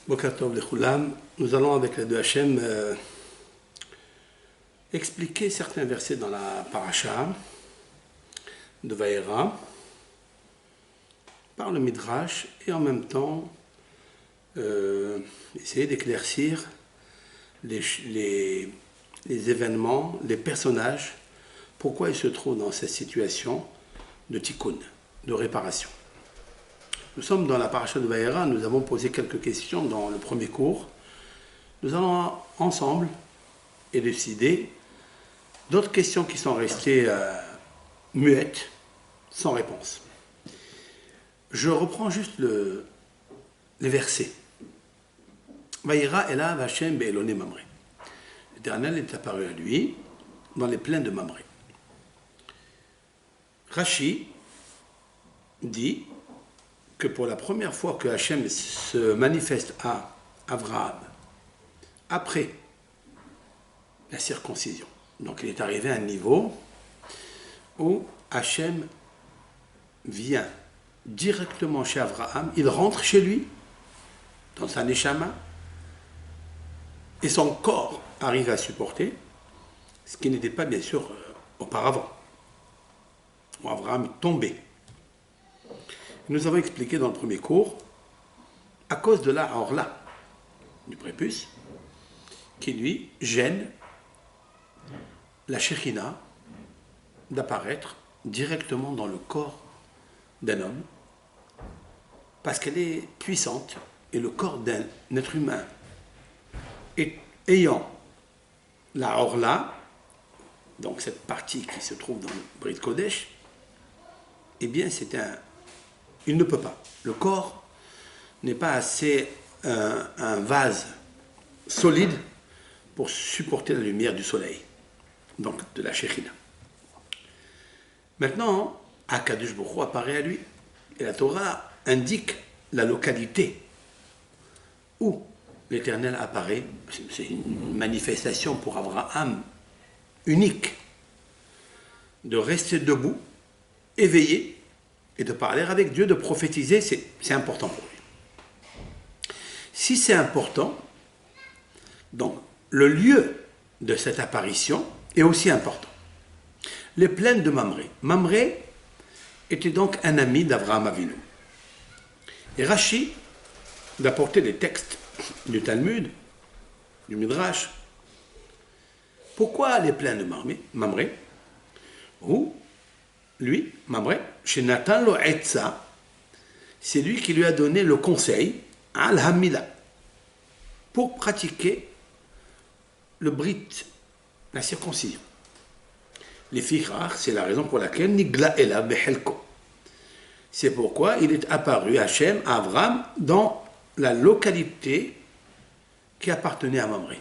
Boker Tov Lechulam, nous allons avec l'aide de Hachem expliquer certains versets dans la paracha de Vaïra par le Midrash et en même temps essayer d'éclaircir les événements, les personnages, pourquoi ils se trouvent dans cette situation de tikkun, de réparation. Nous sommes dans la paracha de Vaïra, nous avons posé quelques questions dans le premier cours. Nous allons ensemble élucider d'autres questions qui sont restées muettes, sans réponse. Je reprends juste les versets. Vaïra elav Hashem be'elone Mamré. L'Éternel est apparu à lui dans les plaines de Mamré. Rashi dit que pour la première fois que Hachem se manifeste à Abraham, après la circoncision, donc il est arrivé à un niveau où Hachem vient directement chez Abraham, il rentre chez lui, dans sa neshama, et son corps arrive à supporter, ce qui n'était pas bien sûr auparavant, où Abraham est tombé. Nous avons expliqué dans le premier cours, à cause de la orla du prépuce, qui lui gêne la Shekhinah d'apparaître directement dans le corps d'un homme, parce qu'elle est puissante, et le corps d'un être humain ayant la orla, donc cette partie qui se trouve dans le Brit Kodesh, eh bien il ne peut pas. Le corps n'est pas assez un vase solide pour supporter la lumière du soleil, donc de la Shekhinah. Maintenant, Akadosh Baruch Hu apparaît à lui, et la Torah indique la localité où l'Éternel apparaît. C'est une manifestation pour Abraham unique, de rester debout, éveillé, et de parler avec Dieu, de prophétiser, c'est important pour lui. Si c'est important, donc le lieu de cette apparition est aussi important. Les plaines de Mamré. Mamré était donc un ami d'Abraham Avinu. Et Rashi, d'apporter des textes du Talmud, du Midrash, pourquoi les plaines de Mamré, où lui, Mamré, chez Nathan lo Etza, c'est lui qui lui a donné le conseil, al-Hamila, pour pratiquer le brit, la circoncision. Les filles rares, c'est la raison pour laquelle Nigla Ela Behelko. C'est pourquoi il est apparu Hachem, à Abraham, dans la localité qui appartenait à Mamré,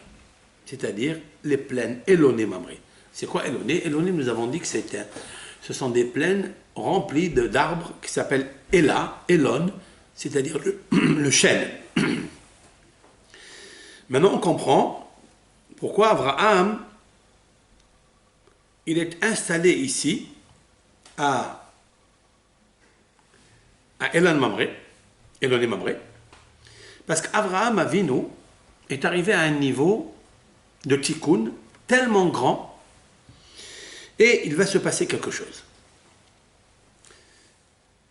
c'est-à-dire les plaines Eloné Mamré. C'est quoi Eloné? Eloné, nous avons dit que ce sont des plaines remplies d'arbres qui s'appellent Elon, c'est-à-dire le chêne. Maintenant, on comprend pourquoi Abraham, il est installé ici, à Eloné Mamré, parce qu'Abraham Avinu est arrivé à un niveau de tikkun tellement grand, et il va se passer quelque chose.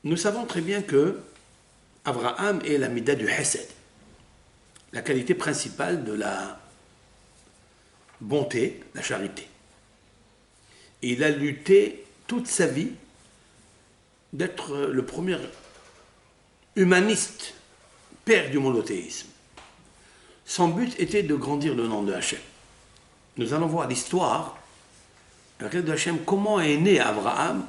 Nous savons très bien que Abraham est la mida du Hesed, la qualité principale de la bonté, la charité. Et il a lutté toute sa vie d'être le premier humaniste, père du monothéisme. Son but était de grandir le nom de Hachem. Nous allons voir l'histoire de Hachem, comment est né Abraham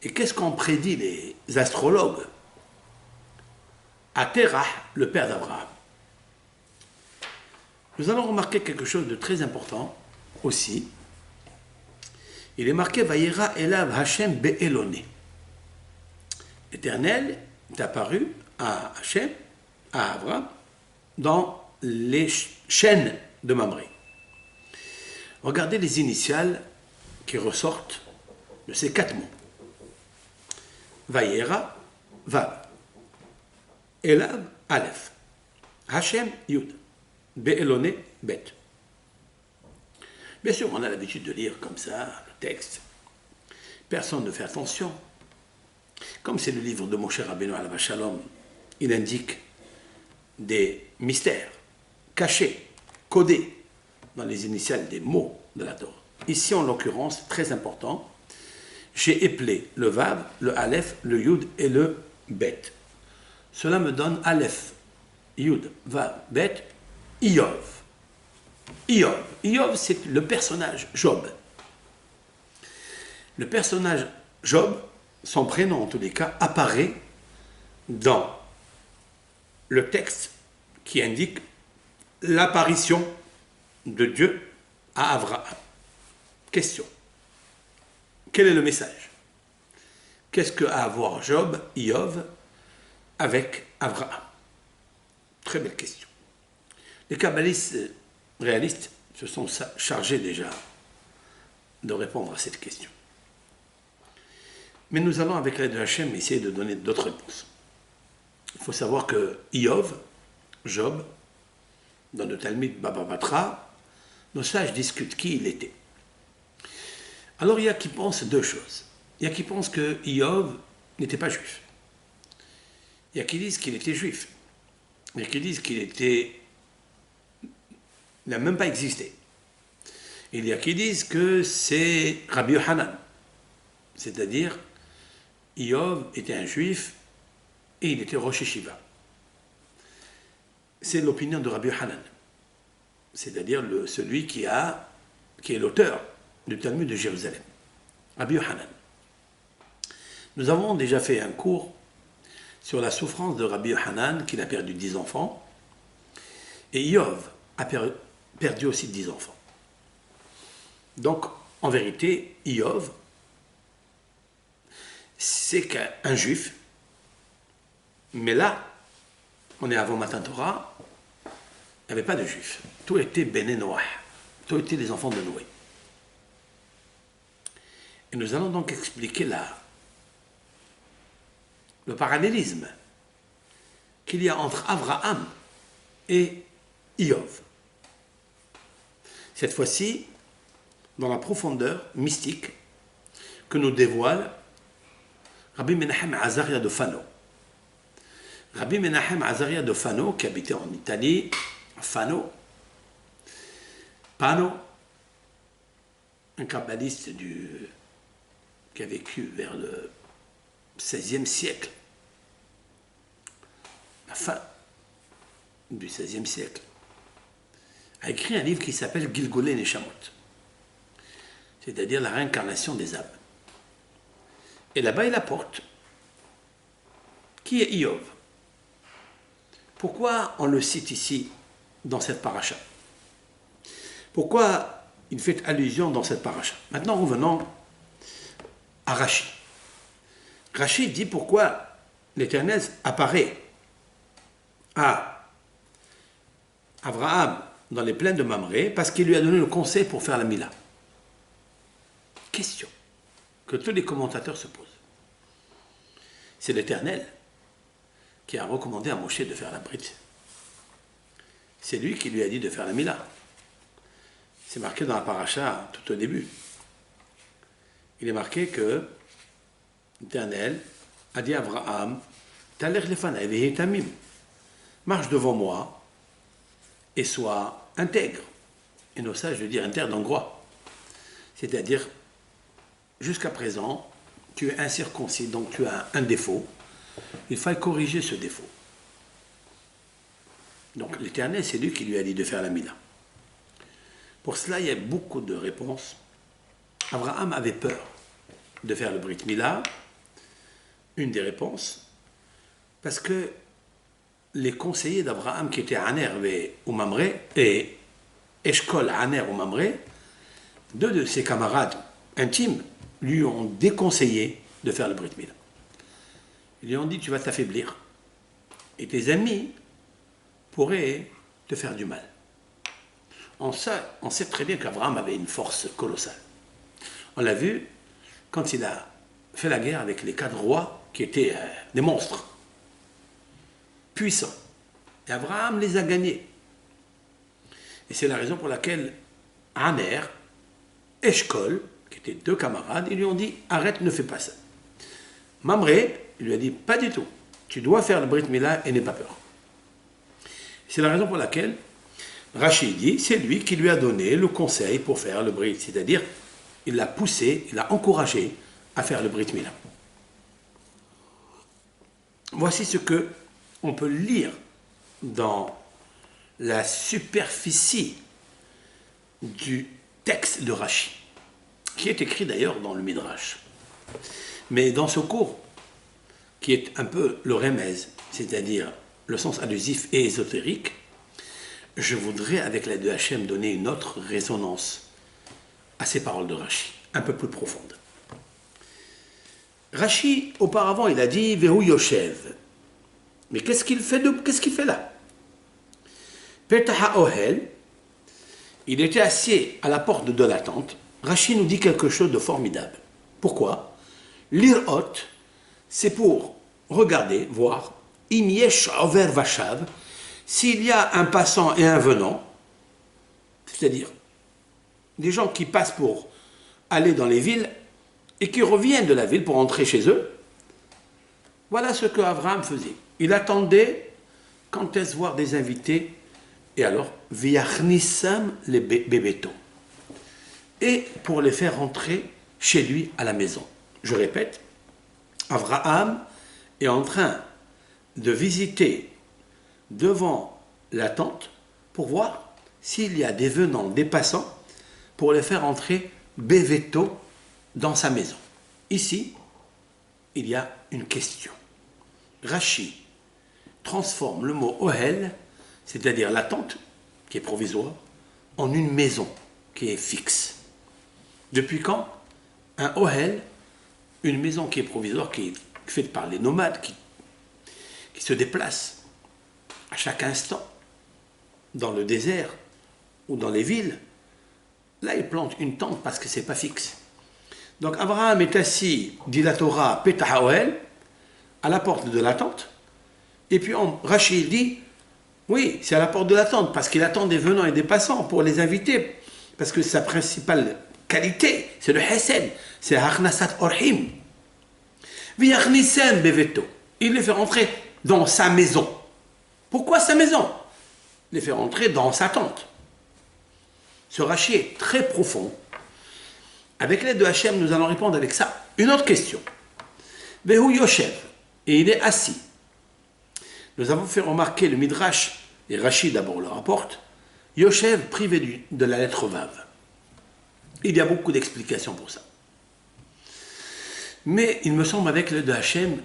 et qu'est-ce qu'ont prédit les astrologues à Terah, le père d'Abraham. Nous allons remarquer quelque chose de très important aussi. Il est marqué Vaïra elav Hashem be'eloné. L'Éternel est apparu à Hachem, à Abraham, dans les chênes de Mamré. Regardez les initiales qui ressortent de ces 4 mots. Vaïra, Vav. Elav, Aleph. Hachem, Yud. Be'eloné, Bet. Bien sûr, on a l'habitude de lire comme ça le texte. Personne ne fait attention. Comme c'est le livre de Moshe Rabbeinu alav Shalom, il indique des mystères cachés, codés dans les initiales des mots de la Torah. Ici, en l'occurrence, très important, j'ai éplé le Vav, le Aleph, le Yud et le Bet. Cela me donne Aleph, Yud, Vav, Bet, Iyov. Iyov. Iyov, c'est le personnage Job. Le personnage Job, son prénom en tous les cas, apparaît dans le texte qui indique l'apparition de Dieu à Abraham. Question. Quel est le message? Qu'est-ce que a à voir Job, Iyov, avec Abraham? Très belle question. Les kabbalistes réalistes se sont chargés déjà de répondre à cette question. Mais nous allons, avec l'aide de Hachem, essayer de donner d'autres réponses. Il faut savoir que Iyov, Job, dans le Talmud Baba Batra, nos sages discutent qui il était. Alors il y a qui pensent deux choses. Il y a qui pensent que Iyov n'était pas juif. Il y a qui disent qu'il était juif. Il y a qui disent qu'il n'a même pas existé. Il y a qui disent que c'est Rabbi Yohanan. C'est-à-dire, Iyov était un juif et il était Rosh Yeshiva. C'est l'opinion de Rabbi Yohanan. C'est-à-dire celui qui est l'auteur du Talmud de Jérusalem. Rabbi Yohanan. Nous avons déjà fait un cours sur la souffrance de Rabbi Yohanan, qu'il a perdu 10 enfants. Et Iyov a perdu aussi 10 enfants. Donc, en vérité, Iyov, c'est qu'un juif, mais là, on est avant Matan Torah, il n'y avait pas de juifs. Tout était Béné Noach, tout était les enfants de Noé. Et nous allons donc expliquer le parallélisme qu'il y a entre Abraham et Iyov. Cette fois-ci, dans la profondeur mystique que nous dévoile Rabbi Menachem Azaria de Fano. Rabbi Menachem Azaria de Fano, qui habitait en Italie, Fano, un kabbaliste qui a vécu vers le XVIe siècle, la fin du XVIe siècle, a écrit un livre qui s'appelle Gilgulei Neshamot, c'est-à-dire la réincarnation des âmes. Et là-bas, il apporte qui est Iyov. Pourquoi on le cite ici dans cette paracha? Pourquoi il fait allusion dans cette paracha? Maintenant, revenons à Rashi. Rashi dit pourquoi l'Éternel apparaît à Abraham dans les plaines de Mamré, parce qu'il lui a donné le conseil pour faire la Mila. Question que tous les commentateurs se posent. C'est l'Éternel qui a recommandé à Moshe de faire la Brit. C'est lui qui lui a dit de faire la Mila. C'est marqué dans la paracha tout au début. Il est marqué que l'Éternel a dit à Abraham, Talech lefanai vehi tamim, marche devant moi et sois intègre. Et nos sages veut dire intègre hongrois. C'est-à-dire, jusqu'à présent, tu es incirconcis, donc tu as un défaut. Il faut corriger ce défaut. Donc l'Éternel, c'est lui qui lui a dit de faire la Mila. Pour cela, il y a beaucoup de réponses. Abraham avait peur de faire le Brit Mila. Une des réponses, parce que les conseillers d'Abraham qui étaient Aner ou Mamré et Eshkol Aner ou Mamré, deux de ses camarades intimes lui ont déconseillé de faire le Brit Mila. Ils lui ont dit, tu vas t'affaiblir et tes amis pourraient te faire du mal. On sait très bien qu'Abraham avait une force colossale. On l'a vu quand il a fait la guerre avec les 4 rois qui étaient des monstres puissants. Et Abraham les a gagnés. Et c'est la raison pour laquelle Aner, Eshkol, qui étaient deux camarades, ils lui ont dit arrête, ne fais pas ça. Mamré, il lui a dit pas du tout. Tu dois faire le Brit Mila et n'aie pas peur. C'est la raison pour laquelle Rachid dit c'est lui qui lui a donné le conseil pour faire le Brit, c'est-à-dire il l'a poussé, il l'a encouragé à faire le Brit Mila. Voici ce que on peut lire dans la superficie du texte de Rashi, qui est écrit d'ailleurs dans le Midrash. Mais dans ce cours, qui est un peu le remez, c'est-à-dire le sens allusif et ésotérique, je voudrais, avec l'aide de Hachem, donner une autre résonance à ces paroles de Rashi, un peu plus profonde. Rashi, auparavant, il a dit « Vehu Yoshev ». Mais qu'est-ce qu'il fait là? Petaha Ohel, il était assis à la porte de la tente. Rashi nous dit quelque chose de formidable. Pourquoi? L'irot, c'est pour regarder, voir, im yesh over vashav, s'il y a un passant et un venant, c'est-à-dire des gens qui passent pour aller dans les villes et qui reviennent de la ville pour entrer chez eux. Voilà ce que Abraham faisait. Il attendait quand est-ce voir des invités, et alors, viachnissam les bébeto, et pour les faire rentrer chez lui à la maison. Je répète, Abraham est en train de visiter devant la tente pour voir s'il y a des venants, des passants, pour les faire entrer béveto dans sa maison. Ici, il y a une question. Rashi transforme le mot ohel, c'est-à-dire la tente, qui est provisoire, en une maison qui est fixe. Depuis quand un ohel, une maison qui est provisoire, qui est faite par les nomades, qui se déplacent à chaque instant dans le désert ou dans les villes, là ils plantent une tente parce que ce n'est pas fixe. Donc Abraham est assis, dit la Torah, Petah Ohel, à la porte de la tente, et puis Rachid dit, oui, c'est à la porte de la tente, parce qu'il attend des venants et des passants pour les inviter, parce que sa principale qualité, c'est le Hesed, c'est Hachnasat Orhim. Viachnisem Beveto. Il les fait rentrer dans sa maison. Pourquoi sa maison? Il les fait rentrer dans sa tente. Ce Rashi est très profond. Avec l'aide de Hachem, nous allons répondre avec ça. Une autre question. Vehu Yoshev. Et il est assis. Nous avons fait remarquer le Midrash, et Rashi d'abord le rapporte, Yoshev privé de la lettre Vav. Il y a beaucoup d'explications pour ça. Mais il me semble avec l'aide de Hachem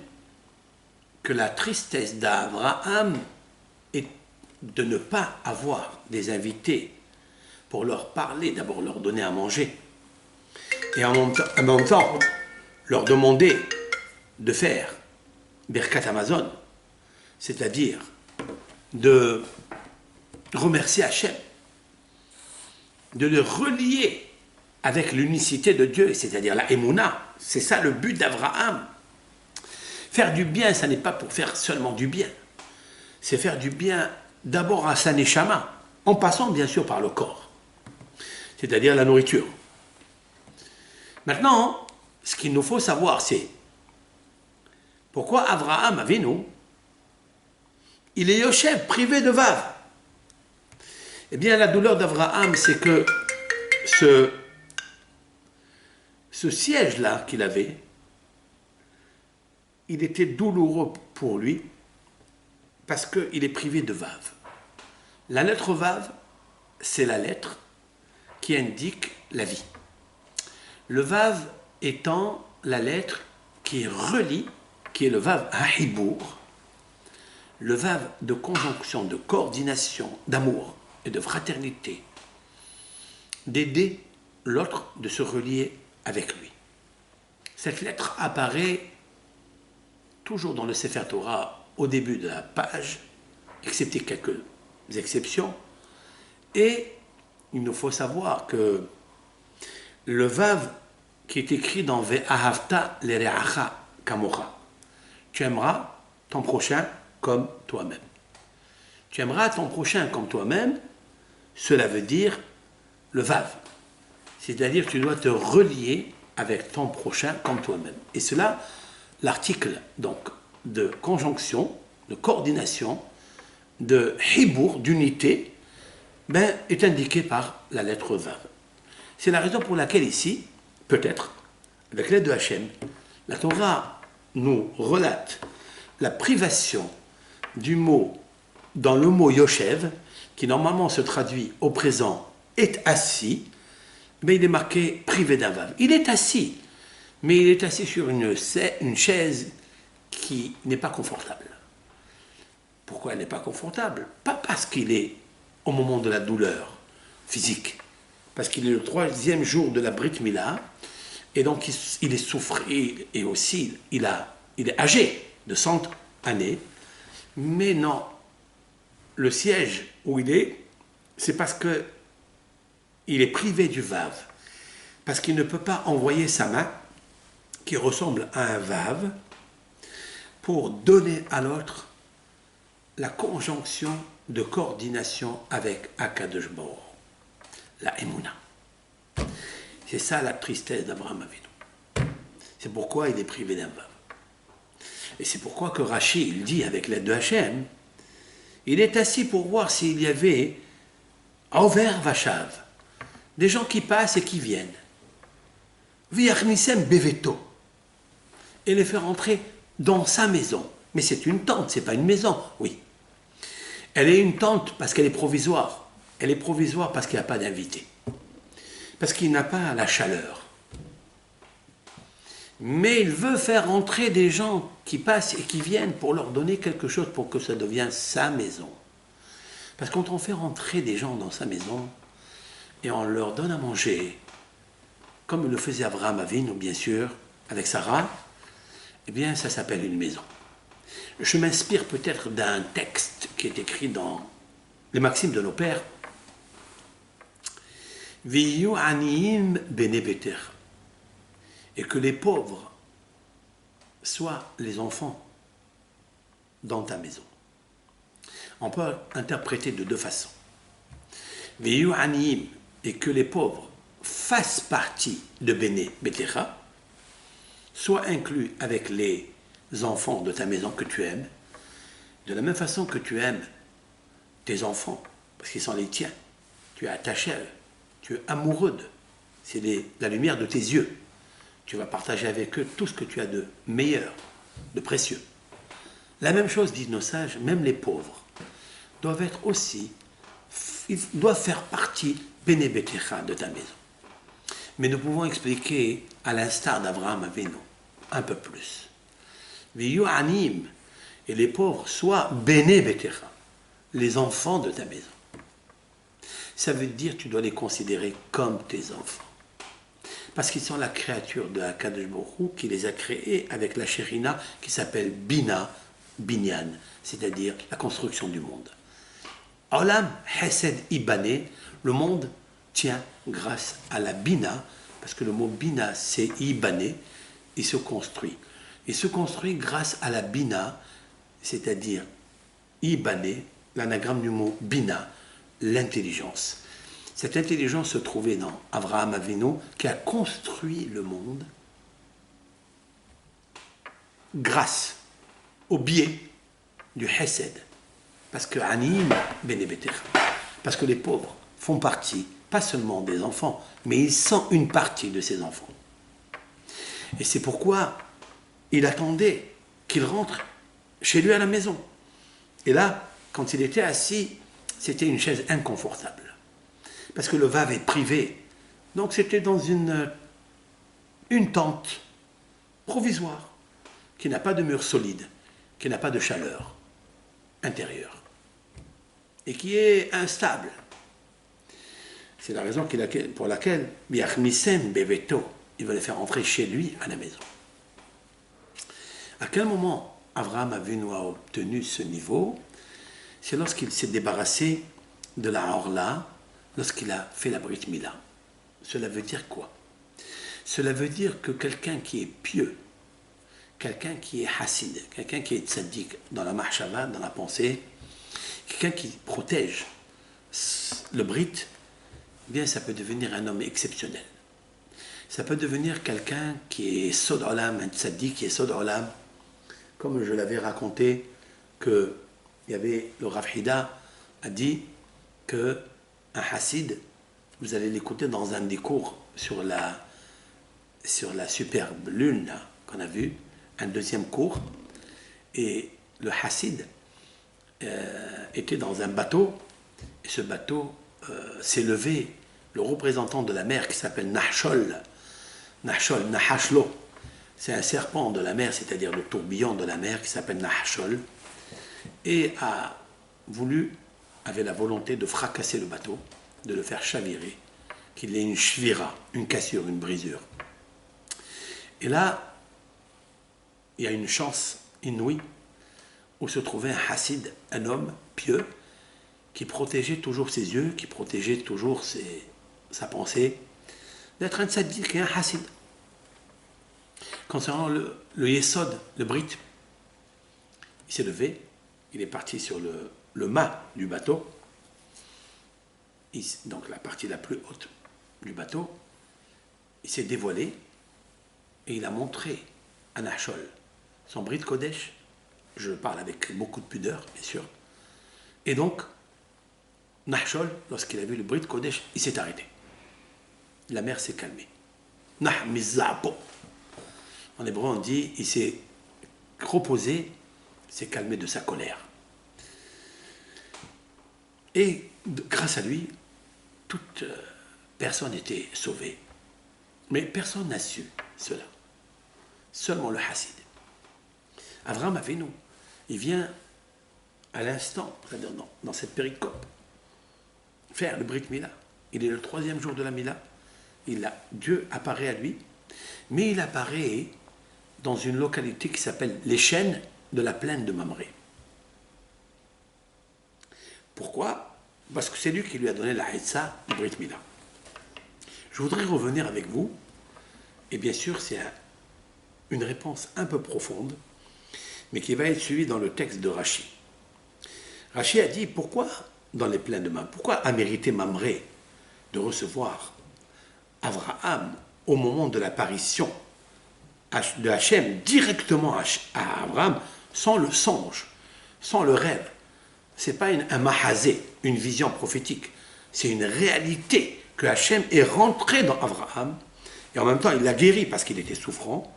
que la tristesse d'Abraham est de ne pas avoir des invités pour leur parler, d'abord leur donner à manger, et en même temps leur demander de faire Birkat Amazon, c'est-à-dire de remercier Hachem, de le relier avec l'unicité de Dieu, c'est-à-dire la Emouna. C'est ça le but d'Abraham. Faire du bien, ça n'est pas pour faire seulement du bien. C'est faire du bien d'abord à sa neshama, en passant bien sûr par le corps, c'est-à-dire la nourriture. Maintenant, ce qu'il nous faut savoir, c'est pourquoi Abraham Avinu, il est Yoshev, privé de Vav. Eh bien, la douleur d'Abraham, c'est que ce siège-là qu'il avait, il était douloureux pour lui parce qu'il est privé de Vav. La lettre Vav, c'est la lettre qui indique la vie. Le Vav étant la lettre qui relie, qui est le Vav Hahibour, le Vav de conjonction, de coordination, d'amour et de fraternité, d'aider l'autre, de se relier avec lui. Cette lettre apparaît toujours dans le Sefer Torah au début de la page, excepté quelques exceptions, et il nous faut savoir que le Vav qui est écrit dans Ve'ahavta l'ereacha kamocha, tu aimeras ton prochain comme toi-même. Tu aimeras ton prochain comme toi-même, cela veut dire le vav. C'est-à-dire que tu dois te relier avec ton prochain comme toi-même. Et cela, l'article donc de conjonction, de coordination, de hibour, d'unité, ben, est indiqué par la lettre vav. C'est la raison pour laquelle ici, peut-être, avec l'aide de Hachem, la Torah nous relate la privation du mot dans le mot Yoshev, qui normalement se traduit au présent est assis, mais il est marqué privé d'un vav. Il est assis, mais il est assis sur une chaise qui n'est pas confortable. Pourquoi elle n'est pas confortable? Pas parce qu'il est au moment de la douleur physique, parce qu'il est le 3e jour de la Brit Mila, et donc il est souffré, et aussi il est âgé de 100 années, mais non, le siège où il est, c'est parce que il est privé du vav, parce qu'il ne peut pas envoyer sa main, qui ressemble à un vav, pour donner à l'autre la conjonction de coordination avec Akadosh Baruch Hu, la Emouna. C'est ça la tristesse d'Abraham Avinu. C'est pourquoi il est privé d'un vav. Et c'est pourquoi que Rashi, il dit avec l'aide de Hachem, il est assis pour voir s'il y avait Over Vachav, des gens qui passent et qui viennent. Viachnisem Beveto, et les faire entrer dans sa maison. Mais c'est une tente, c'est pas une maison, oui. Elle est une tente parce qu'elle est provisoire. Elle est provisoire parce qu'il n'y a pas d'invité. Parce qu'il n'a pas la chaleur. Mais il veut faire entrer des gens qui passent et qui viennent pour leur donner quelque chose pour que ça devienne sa maison. Parce que quand on fait rentrer des gens dans sa maison et on leur donne à manger, comme le faisait Abraham Avinu, bien sûr, avec Sarah, eh bien ça s'appelle une maison. Je m'inspire peut-être d'un texte qui est écrit dans les Maximes de nos pères. Viyu aniyim bene beter, et que les pauvres soient les enfants dans ta maison. On peut interpréter de deux façons. Viyu aniyim, et que les pauvres fassent partie de bene betera, soient inclus avec les enfants de ta maison que tu aimes, de la même façon que tu aimes tes enfants, parce qu'ils sont les tiens, tu es attaché à eux, tu es amoureux d'eux, c'est la lumière de tes yeux, tu vas partager avec eux tout ce que tu as de meilleur, de précieux. La même chose, disent nos sages, même les pauvres doivent être aussi, ils doivent faire partie bénébetecha de ta maison. Mais nous pouvons expliquer, à l'instar d'Abraham Avinu, un peu plus. Viyu anim, et les pauvres soient béné betecha, les enfants de ta maison. Ça veut dire que tu dois les considérer comme tes enfants. Parce qu'ils sont la créature de Akadosh Baruch Hu qui les a créés avec la Shérina qui s'appelle Bina, Binyan, c'est-à-dire la construction du monde. Olam Hesed Ibane, le monde tient grâce à la Bina, parce que le mot Bina c'est Ibane, il se construit. Il se construit grâce à la Bina, c'est-à-dire Ibane, l'anagramme du mot Bina, l'intelligence. Cette intelligence se trouvait dans Abraham Avinu qui a construit le monde grâce au biais du Hesed. Parce que Anim Benebeter, parce que les pauvres font partie, pas seulement des enfants, mais ils sont une partie de ces enfants. Et c'est pourquoi il attendait qu'il rentre chez lui à la maison. Et là, quand il était assis, c'était une chaise inconfortable. Parce que le vav est privé. Donc c'était dans une tente provisoire, qui n'a pas de mur solide, qui n'a pas de chaleur intérieure, et qui est instable. C'est la raison pour laquelle Biachmisem Beveto, il va les faire entrer chez lui à la maison. À quel moment Abraham Avinu a obtenu ce niveau? C'est lorsqu'il s'est débarrassé de la Orla, lorsqu'il a fait la Brit Mila. Cela veut dire quoi? Cela veut dire que quelqu'un qui est pieux, quelqu'un qui est hassid, quelqu'un qui est tzaddik dans la mahshava, dans la pensée, quelqu'un qui protège le Brit, eh bien ça peut devenir un homme exceptionnel. Ça peut devenir quelqu'un qui est Sod Olam, un tzaddik qui est Sod Olam. Comme je l'avais raconté, que il y avait le Rav Hida a dit que un Hassid, vous allez l'écouter dans un des cours sur la superbe lune qu'on a vu, un deuxième cours, et le Hassid était dans un bateau, et ce bateau s'est levé, le représentant de la mer qui s'appelle Nahshol, Nahashlo, c'est un serpent de la mer, c'est-à-dire le tourbillon de la mer qui s'appelle Nahshol, et avait la volonté de fracasser le bateau, de le faire chavirer, qu'il ait une shvira, une cassure, une brisure. Et là, il y a une chance inouïe où se trouvait un hassid, un homme pieux, qui protégeait toujours ses yeux, qui protégeait toujours sa pensée, d'être un tzaddik et un hassid. Concernant le yesod, le brit, il s'est levé, il est parti sur le mât du bateau, donc la partie la plus haute du bateau, il s'est dévoilé et il a montré à Nahshol son brit Kodesh. Je parle avec beaucoup de pudeur, bien sûr. Et donc, Nahshol, lorsqu'il a vu le brit Kodesh, il s'est arrêté. La mer s'est calmée. Nahmizapo. En hébreu, on dit, il s'est reposé, s'est calmé de sa colère. Et grâce à lui, toute personne était sauvée. Mais personne n'a su cela. Seulement le Hassid. Avraham Avinu, il vient à l'instant, c'est-à-dire dans cette péricope, faire le Brit Mila. Il est le 3e jour de la Mila. Dieu apparaît à lui, mais il apparaît dans une localité qui s'appelle les Chênes de la plaine de Mamré. Pourquoi? Parce que c'est lui qui lui a donné la Haïtsa du Brit Mila. Je voudrais revenir avec vous, et bien sûr c'est une réponse un peu profonde, mais qui va être suivie dans le texte de Rashi. Rashi a dit, pourquoi dans les plaines de Mamré, pourquoi a mérité Mamré de recevoir Abraham au moment de l'apparition de Hachem directement à Abraham, sans le songe, sans le rêve. Ce n'est pas un mahazé, une vision prophétique. C'est une réalité que Hachem est rentré dans Abraham, et en même temps il l'a guéri parce qu'il était souffrant.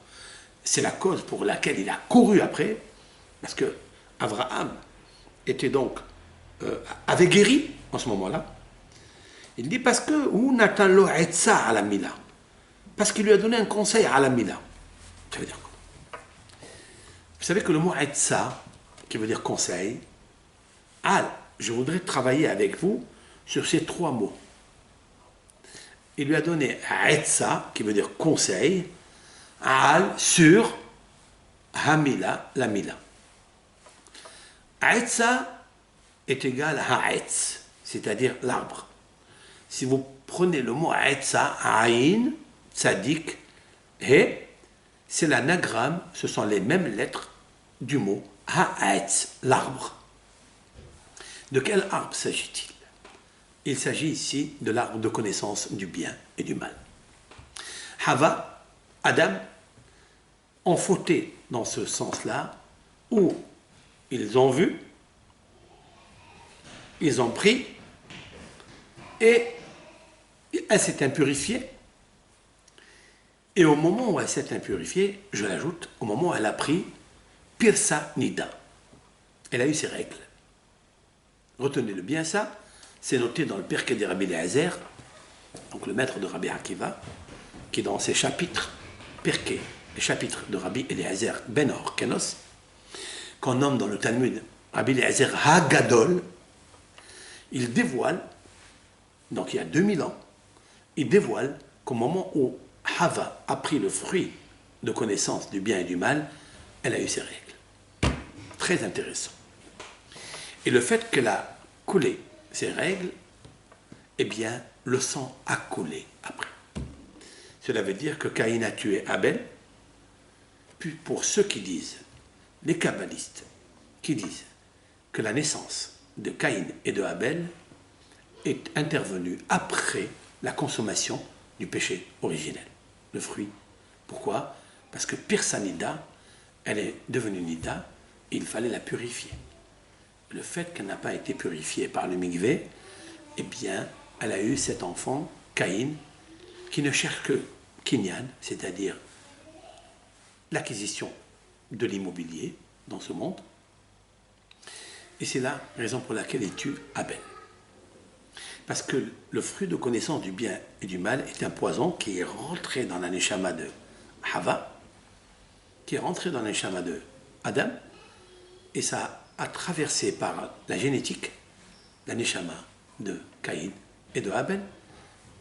C'est la cause pour laquelle il a couru après, parce que Abraham était donc, avait guéri en ce moment-là. Il dit parce que ou Nathan lo etza à la Mila, parce qu'il lui a donné un conseil à la Mila. Ça veut dire quoi? Vous savez que le mot etza, qui veut dire conseil, je voudrais travailler avec vous sur ces 3 mots. Il lui a donné etza, qui veut dire conseil, sur Hamila, la Mila. Etza est égal à Haetz, c'est-à-dire l'arbre. Si vous prenez le mot Etza, Aïn, Tzadik, He, c'est l'anagramme, ce sont les mêmes lettres du mot Haetz, l'arbre. De quel arbre s'agit-il? Il s'agit ici de l'arbre de connaissance du bien et du mal. Hava, Adam, ont fauté dans ce sens-là, où ils ont vu, ils ont pris, et elle s'est impurifiée. Et au moment où elle s'est impurifiée, je l'ajoute, au moment où elle a pris Pirsa Nida, elle a eu ses règles. Retenez-le bien ça, c'est noté dans le Pirkei de Rabbi Eliezer, donc le maître de Rabbi Akiva, qui dans ses chapitres, Pirkei, les chapitres de Rabbi Eliezer ben Horkenos, qu'on nomme dans le Talmud Rabbi Eliezer Hagadol, il dévoile, donc il y a 2000 ans, il dévoile qu'au moment où Hava a pris le fruit de connaissance du bien et du mal, elle a eu ses règles. Très intéressant. Et le fait qu'elle a coulé ses règles, eh bien, le sang a coulé après. Cela veut dire que Caïn a tué Abel. Puis pour ceux qui disent, les kabbalistes, qui disent que la naissance de Caïn et de Abel est intervenue après la consommation du péché originel, le fruit. Pourquoi? Parce que Pirsanida, elle est devenue Nida, et il fallait la purifier. Le fait qu'elle n'a pas été purifiée par le Mikvé, eh bien, elle a eu cet enfant, Caïn, qui ne cherche que Kinyan, c'est-à-dire l'acquisition de l'immobilier dans ce monde. Et c'est la raison pour laquelle il tue Abel. Parce que le fruit de connaissance du bien et du mal est un poison qui est rentré dans la neshama de Hava, qui est rentré dans la neshama de Adam, et ça a traversé par la génétique la neshama de Caïn et de Abel,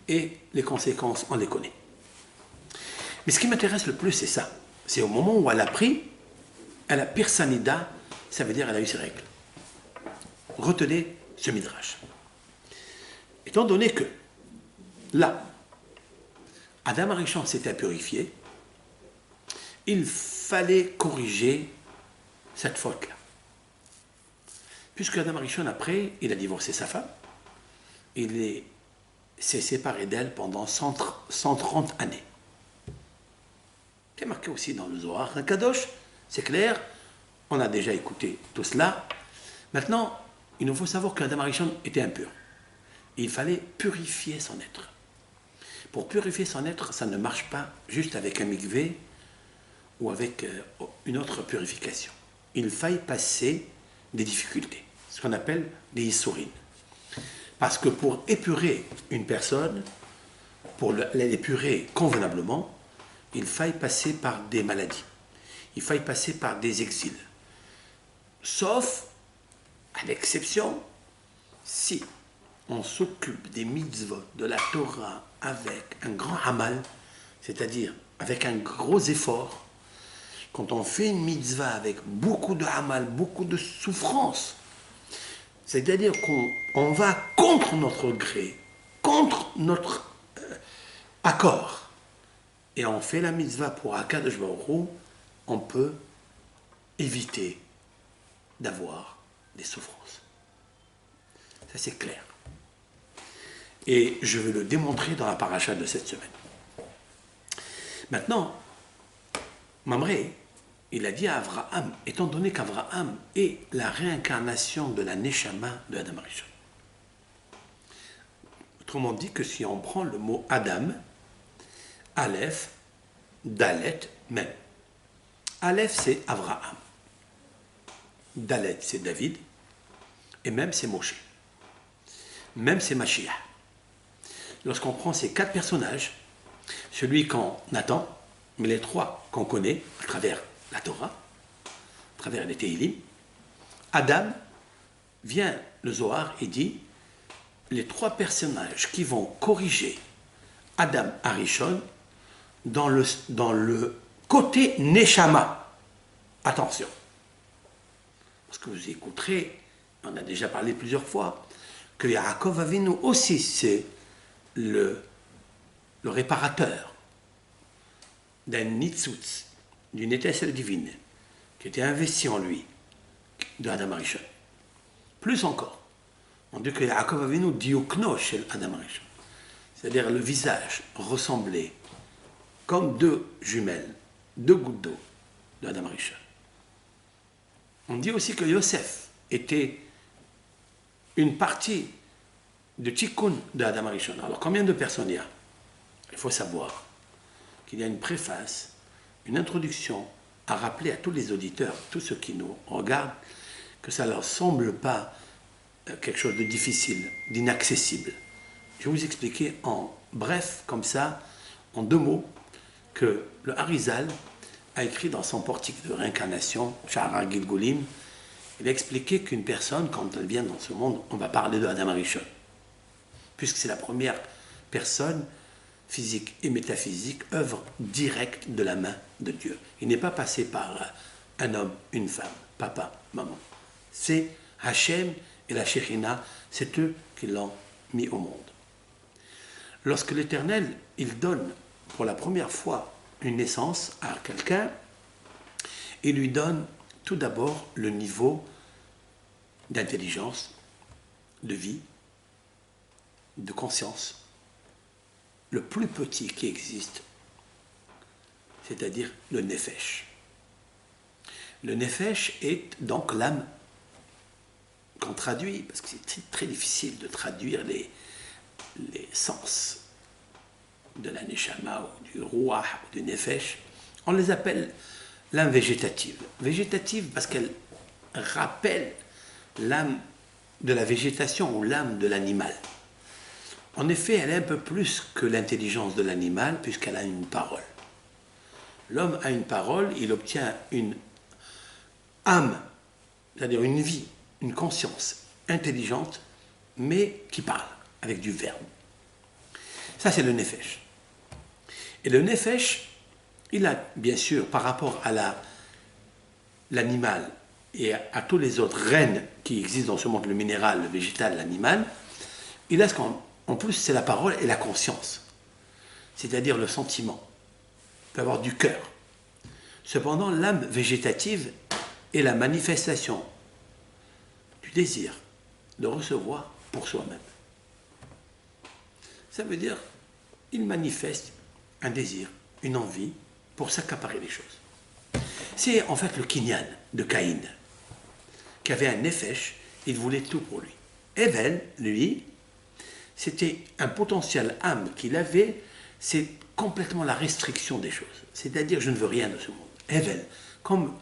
et les conséquences, on les connaît. Mais ce qui m'intéresse le plus, c'est ça. C'est au moment où elle a pris, elle a Pirsanida, ça veut dire elle a eu ses règles. Retenez ce midrash. Étant donné que là, Adam Arishon s'était purifié, il fallait corriger cette faute-là. Puisque Adam Arishon, après, il a divorcé sa femme, il s'est séparé d'elle pendant 130 années. C'est marqué aussi dans le Zohar Kadosh, c'est clair, on a déjà écouté tout cela. Maintenant, il nous faut savoir qu'Adam Arishon était impur. Il fallait purifier son être. Pour purifier son être, ça ne marche pas juste avec un mikvé ou avec une autre purification. Il faille passer des difficultés, ce qu'on appelle des issourines. Parce que pour épurer une personne, pour l'épurer convenablement, il faille passer par des maladies. Il faille passer par des exils. Sauf, à l'exception, si on s'occupe des mitzvot, de la Torah, avec un grand hamal, c'est-à-dire avec un gros effort. Quand on fait une mitzvah avec beaucoup de hamal, beaucoup de souffrance, c'est-à-dire qu'on va contre notre gré, contre notre accord, et on fait la mitzvah pour Akadosh Baruch Hu, on peut éviter d'avoir des souffrances. Ça c'est clair. Et je vais le démontrer dans la paracha de cette semaine. Maintenant, Mamré, il a dit à Abraham, étant donné qu'Abraham est la réincarnation de la Neshama de Adam Arishon. Autrement dit que si on prend le mot Adam, Aleph, Dalet, Mem. Aleph, c'est Abraham. Dalet, c'est David. Et Mem, c'est Moshe. Mem, c'est Mashiach. Lorsqu'on prend ces quatre personnages, celui qu'on attend, mais les trois qu'on connaît à travers la Torah, à travers les Tehillim, Adam vient, le Zohar, et dit les trois personnages qui vont corriger Adam Arishon dans le côté Neshama. Attention, parce que vous écouterez, on a déjà parlé plusieurs fois, que Yaakov Avinu aussi, c'est le réparateur d'un nitzutz, d'une étincelle divine qui était investie en lui, de Adam Arishon. Plus encore, on dit que Yaakov Avinu diokno chez Adam Arishon, c'est-à-dire le visage ressemblait comme deux jumelles, deux gouttes d'eau de Adam Arishon. On dit aussi que Yosef était une partie de Tikkun de Adam Arishon. Alors combien de personnes il y a? Il faut savoir qu'il y a une préface, une introduction à rappeler à tous les auditeurs, tous ceux qui nous regardent, que ça ne leur semble pas quelque chose de difficile, d'inaccessible. Je vais vous expliquer en bref, comme ça, en deux mots, que le Harizal a écrit dans son portique de réincarnation, Sha'ara Gilgulim, il a expliqué qu'une personne, quand elle vient dans ce monde, on va parler de Adam Arishon, puisque c'est la première personne physique et métaphysique, œuvre directe de la main de Dieu. Il n'est pas passé par un homme, une femme, papa, maman. C'est Hachem et la Shekhinah, c'est eux qui l'ont mis au monde. Lorsque l'Éternel, il donne pour la première fois une naissance à quelqu'un, il lui donne tout d'abord le niveau d'intelligence, de vie, de conscience, le plus petit qui existe, c'est-à-dire le nefesh. Le nefesh est donc l'âme qu'on traduit, parce que c'est très, très difficile de traduire les sens de la neshama ou du ruach ou du nefesh. On les appelle l'âme végétative. Végétative parce qu'elle rappelle l'âme de la végétation ou l'âme de l'animal. En effet, elle est un peu plus que l'intelligence de l'animal puisqu'elle a une parole. L'homme a une parole, il obtient une âme, c'est-à-dire une vie, une conscience intelligente, mais qui parle avec du verbe. Ça, c'est le nefesh. Et le nefesh, il a, bien sûr, par rapport à l'animal et à tous les autres règnes qui existent dans ce monde, le minéral, le végétal, l'animal, il a ce qu'en plus, c'est la parole et la conscience, c'est-à-dire le sentiment. Il peut avoir du cœur. Cependant, l'âme végétative est la manifestation du désir de recevoir pour soi-même. Ça veut dire, il manifeste un désir, une envie pour s'accaparer les choses. C'est en fait le kinyan de Caïn, qui avait un nefesh, il voulait tout pour lui. Hevel, lui, c'était un potentiel âme qu'il avait, c'est complètement la restriction des choses. C'est-à-dire, je ne veux rien de ce monde. Hevel, comme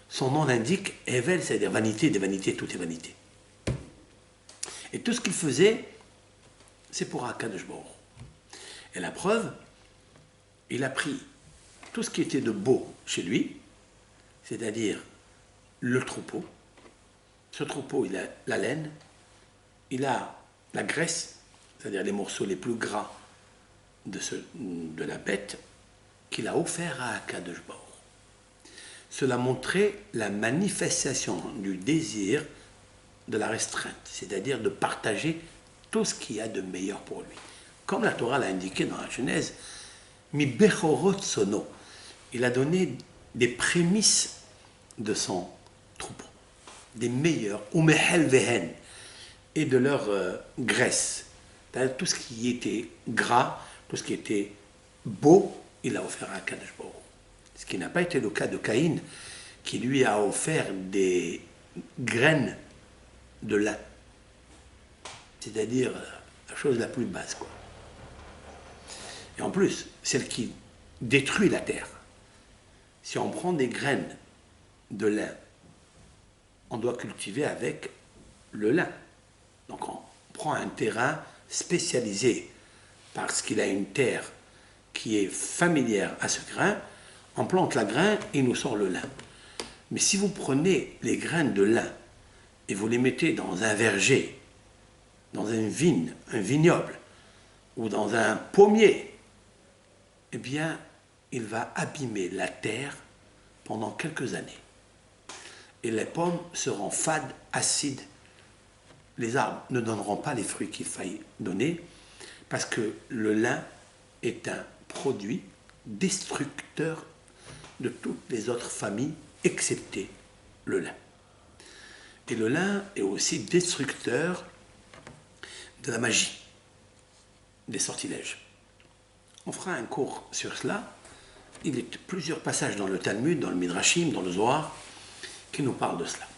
son nom l'indique, Hevel, c'est-à-dire vanité, des vanités, tout est vanité. Et tout ce qu'il faisait, c'est pour Akadosh Baruch Hu. Et la preuve, il a pris tout ce qui était de beau chez lui, c'est-à-dire le troupeau. Ce troupeau, il a la laine, il a la graisse, c'est-à-dire les morceaux les plus gras de la bête, qu'il a offert à Akadosh Baruch Hu. Cela montrait la manifestation du désir de la restreinte, c'est-à-dire de partager tout ce qu'il y a de meilleur pour lui. Comme la Torah l'a indiqué dans la Genèse, Mi bechorot sono, il a donné des prémices de son troupeau, des meilleurs, umehel vehen, et de leur graisse. Tout ce qui était gras, tout ce qui était beau, il a offert à Kadosh Baruch Hu. Ce qui n'a pas été le cas de Caïn, qui lui a offert des graines de lin, c'est-à-dire la chose la plus basse, quoi. Et en plus, celle qui détruit la terre. Si on prend des graines de lin, on doit cultiver avec le lin. Donc on prend un terrain spécialisé parce qu'il a une terre qui est familière à ce grain, on plante la graine et il nous sort le lin. Mais si vous prenez les graines de lin et vous les mettez dans un verger, dans une vigne, un vignoble, ou dans un pommier, eh bien, il va abîmer la terre pendant quelques années. Et les pommes seront fades, acides. Les arbres ne donneront pas les fruits qu'il faille donner, parce que le lin est un produit destructeur de toutes les autres familles, excepté le lin. Et le lin est aussi destructeur de la magie, des sortilèges. On fera un cours sur cela. Il y a plusieurs passages dans le Talmud, dans le Midrashim, dans le Zohar, qui nous parlent de cela.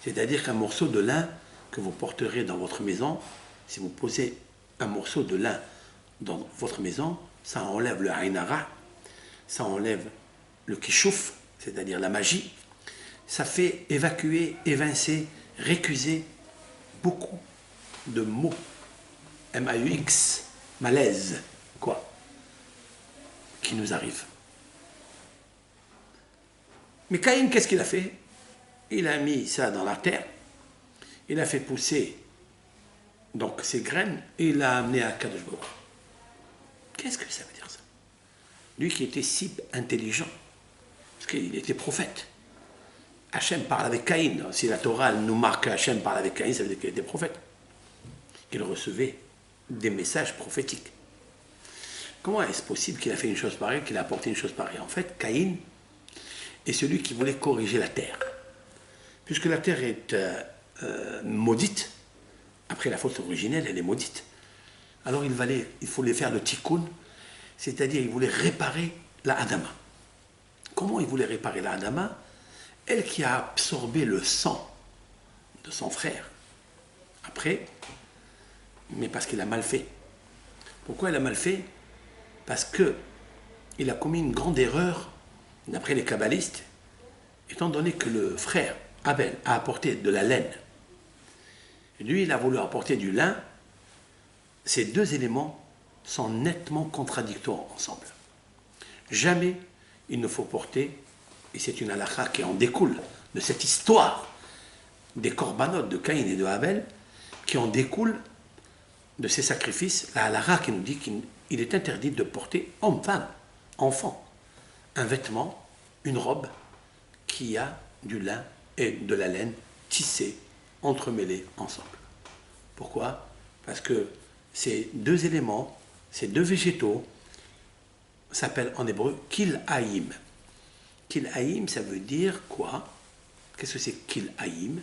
C'est-à-dire qu'un morceau de lin que vous porterez dans votre maison, si vous posez un morceau de lin dans votre maison, ça enlève le Aïn Hara, ça enlève le Kishouf, c'est-à-dire la magie, ça fait évacuer, évincer, récuser beaucoup de mots, M-A-U-X, malaise, quoi, qui nous arrivent. Mais Caïn, qu'est-ce qu'il a fait? Il a mis ça dans la terre, il a fait pousser donc ses graines et il l'a amené à Kadosh Baruch Hu. Qu'est-ce que ça veut dire ça? Lui qui était si intelligent, parce qu'il était prophète. Hachem parle avec Caïn. Si la Torah nous marque que Hachem parle avec Caïn, ça veut dire qu'il était prophète. Qu'il recevait des messages prophétiques. Comment est-ce possible qu'il a fait une chose pareille, qu'il a apporté une chose pareille? En fait, Caïn est celui qui voulait corriger la terre. Puisque la terre est maudite, Après, la faute originelle, elle est maudite. Alors il fallait faire le tikkun, c'est-à-dire il voulait réparer la Adama. Comment il voulait réparer la Adama? Elle qui a absorbé le sang de son frère. Après, mais parce qu'il a mal fait. Pourquoi il a mal fait? Parce qu'il a commis une grande erreur, d'après les kabbalistes, étant donné que le frère Abel a apporté de la laine. Lui, il a voulu apporter du lin. Ces deux éléments sont nettement contradictoires ensemble. Jamais il ne faut porter, et c'est une halakha qui en découle de cette histoire des corbanotes de Caïn et de Abel, qui en découle de ces sacrifices, la halakha qui nous dit qu'il est interdit de porter homme, femme, enfant, un vêtement, une robe qui a du lin et de la laine tissés, entremêlés ensemble. Pourquoi? Parce que ces deux éléments, ces deux végétaux, s'appellent en hébreu kil'aïm. Kil'aïm, ça veut dire quoi? Qu'est-ce que c'est kil'aïm?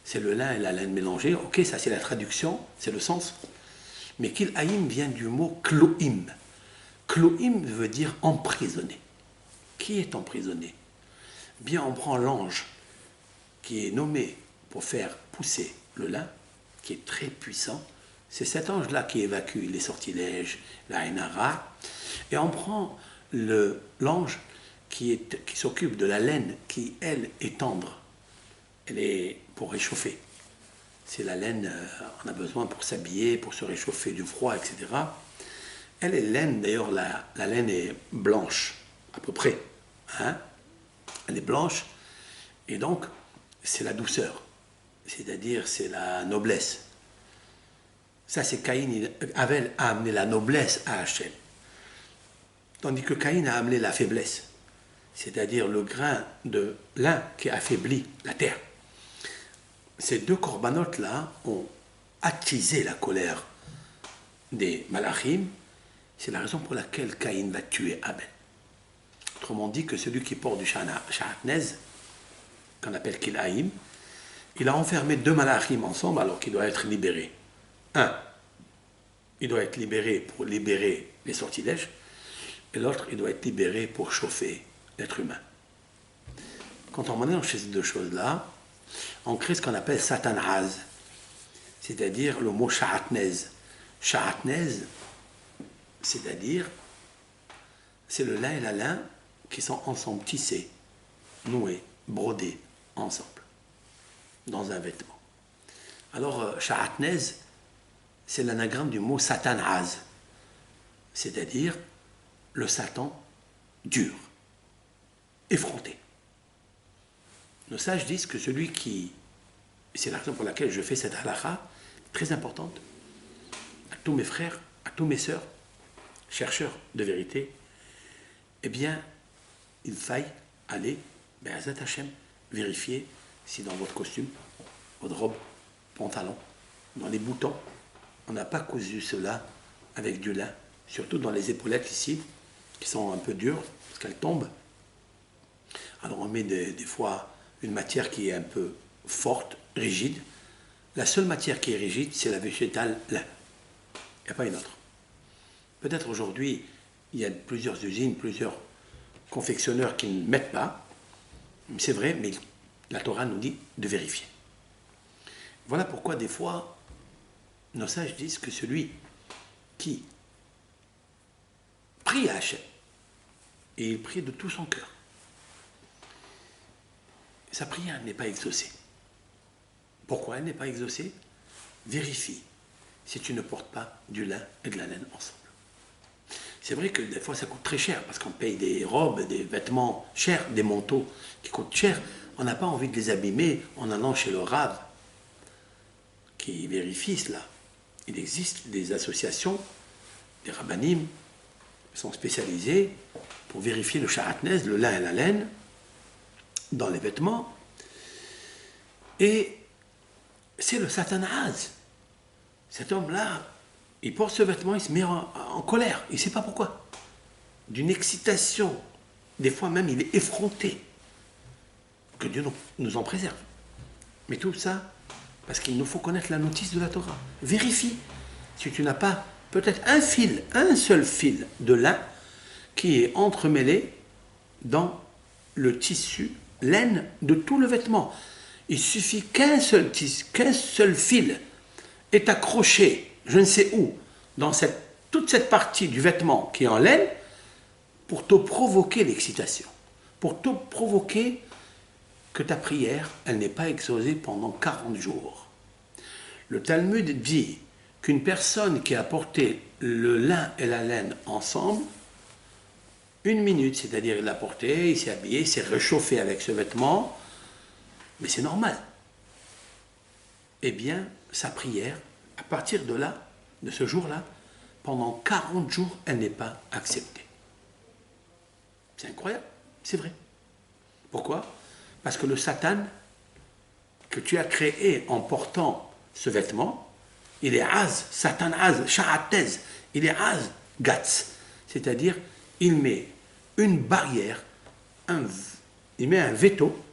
C'est le lin et la laine mélangés. Ok, ça c'est la traduction, c'est le sens. Mais kil'aïm vient du mot kloïm. Kloïm veut dire emprisonné. Qui est emprisonné? Bien, on prend l'ange qui est nommé pour faire pousser le lin, qui est très puissant. C'est cet ange-là qui évacue les sortilèges, la Hainara. Et on prend l'ange qui s'occupe de la laine, qui, elle, est tendre. Elle est pour réchauffer. C'est la laine, on a besoin pour s'habiller, pour se réchauffer du froid, etc. Elle est laine, d'ailleurs, la laine est blanche, à peu près. Hein? Elle est blanche, et donc, c'est la douceur. C'est-à-dire, c'est la noblesse. Ça, c'est Caïn. Abel a amené la noblesse à Hachem. Tandis que Caïn a amené la faiblesse. C'est-à-dire le grain de lin qui affaiblit la terre. Ces deux corbanotes-là ont attisé la colère des malachim. C'est la raison pour laquelle Caïn va tuer Abel. Autrement dit que celui qui porte du sha'atnez, qu'on appelle Kil'aïm, il a enfermé deux malachim ensemble alors qu'il doit être libéré. Un, il doit être libéré pour libérer les sortilèges, et l'autre, il doit être libéré pour chauffer l'être humain. Quand on mélange ces deux choses-là, on crée ce qu'on appelle Satanaz, c'est-à-dire le mot sha'atnez. Sha'atnez, c'est-à-dire, c'est le lin et la laine qui sont ensemble tissés, noués, brodés ensemble, dans un vêtement. Alors, sha'atnez, c'est l'anagramme du mot Satanaz, c'est-à-dire le Satan dur, effronté. Nos sages disent que celui qui, c'est la raison pour laquelle je fais cette halakha, très importante, à tous mes frères, à tous mes sœurs, chercheurs de vérité, eh bien, il faille aller, Be'ezat Hashem, vérifier si dans votre costume, votre robe, pantalon, dans les boutons, on n'a pas cousu cela avec du lin, surtout dans les épaulettes ici, qui sont un peu dures, parce qu'elles tombent. Alors on met des fois une matière qui est un peu forte, rigide. La seule matière qui est rigide, c'est la végétale lin. Il n'y a pas une autre. Peut-être aujourd'hui, il y a plusieurs usines, plusieurs confectionneurs qui ne mettent pas. C'est vrai, mais la Torah nous dit de vérifier. Voilà pourquoi des fois, nos sages disent que celui qui prie à Hachem, et il prie de tout son cœur, sa prière n'est pas exaucée. Pourquoi elle n'est pas exaucée? Vérifie si tu ne portes pas du lin et de la laine ensemble. C'est vrai que des fois ça coûte très cher parce qu'on paye des robes, des vêtements chers, des manteaux qui coûtent cher. On n'a pas envie de les abîmer en allant chez le Rav qui vérifie cela. Il existe des associations, des rabbanim qui sont spécialisés pour vérifier le sha'atnez, le lin et la laine dans les vêtements. Et c'est le Satanaz. Cet homme-là, il porte ce vêtement, il se met en colère. Il ne sait pas pourquoi. D'une excitation. Des fois même, il est effronté. Que Dieu nous en préserve. Mais tout ça, Parce qu'il nous faut connaître la notice de la Torah. Vérifie si tu n'as pas peut-être un fil, un seul fil de lin qui est entremêlé dans le tissu laine de tout le vêtement. Il suffit qu'un seul fil est accroché, je ne sais où, dans toute cette partie du vêtement qui est en laine, pour te provoquer l'excitation, pour te provoquer que ta prière, elle n'est pas exaucée pendant 40 jours. Le Talmud dit qu'une personne qui a porté le lin et la laine ensemble, 1 minute, c'est-à-dire il l'a porté, il s'est habillé, il s'est réchauffé avec ce vêtement, mais c'est normal. Eh bien, sa prière, à partir de là, de ce jour-là, pendant 40 jours, elle n'est pas acceptée. C'est incroyable, c'est vrai. Pourquoi? Parce que le Satan que tu as créé en portant ce vêtement, il est az, Satan az, sha'atez, il est az, gatz. C'est-à-dire, il met une barrière, il met un veto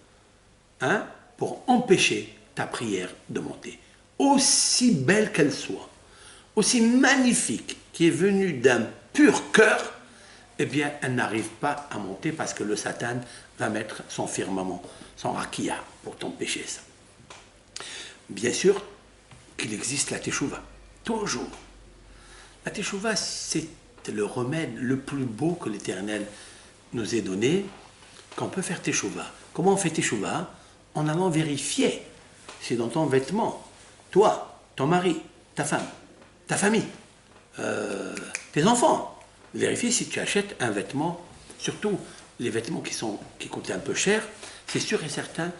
pour empêcher ta prière de monter. Aussi belle qu'elle soit, aussi magnifique, qui est venue d'un pur cœur, eh bien, elle n'arrive pas à monter parce que le Satan va mettre son firmament, son rakia pour t'empêcher ça. Bien sûr qu'il existe la teshuva, toujours. La teshuva, c'est le remède le plus beau que l'Éternel nous ait donné, qu'on peut faire teshuva. Comment on fait teshuva? En allant vérifier si dans ton vêtement, toi, ton mari, ta femme, ta famille, tes enfants, vérifier si tu achètes un vêtement, surtout les vêtements qui coûtent un peu cher, c'est sûr et certain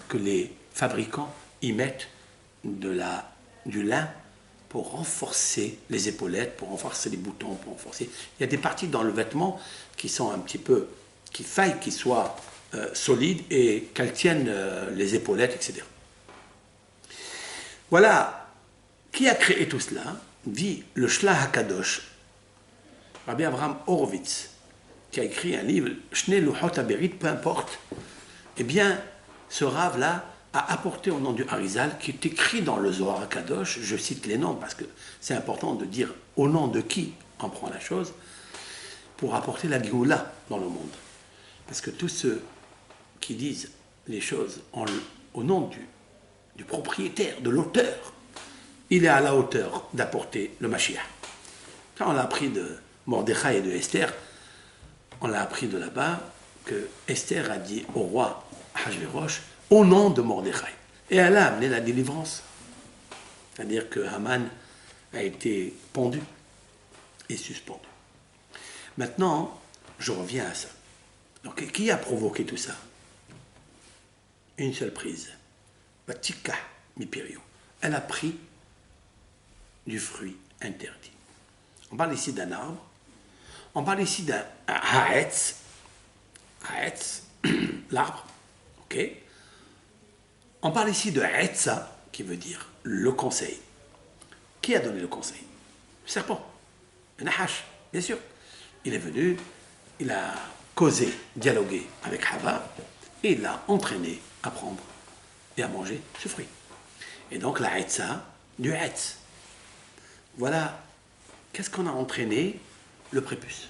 que les fabricants y mettent du lin pour renforcer les épaulettes, pour renforcer les boutons, pour renforcer. Il y a des parties dans le vêtement qui sont un petit peu, qui faillent, qui soient solides et qu'elles tiennent les épaulettes, etc. Voilà. Qui a créé tout cela? Dit le Shlach HaKadosh, Rabbi Avraham Horowitz, qui a écrit un livre, Shnei Luchot HaBerit, peu importe, eh bien, ce Rav-là a apporté au nom du Harizal, qui est écrit dans le Zohar HaKadosh, je cite les noms parce que c'est important de dire au nom de qui on prend la chose, pour apporter la Géoula dans le monde. Parce que tous ceux qui disent les choses au nom du propriétaire, de l'auteur, il est à la hauteur d'apporter le Mashiach. Quand on l'a appris de Mordechai et de Esther, on l'a appris de là-bas que Esther a dit au roi Hachvérosh au nom de Mordechai. Et elle a amené la délivrance. C'est-à-dire que Haman a été pendu et suspendu. Maintenant, je reviens à ça. Donc, qui a provoqué tout ça? Une seule prise. Batika mipirio. Elle a pris du fruit interdit. On parle ici d'un arbre. On parle ici d'un haetz. Haetz, l'arbre. Ok. On parle ici de haetza, qui veut dire le conseil. Qui a donné le conseil? Le serpent. Le nahash, bien sûr. Il est venu, il a causé, dialogué avec Hava, et il l'a entraîné à prendre et à manger ce fruit. Et donc la haetza, du haetz. Voilà, qu'est-ce qu'on a entraîné? Le prépuce.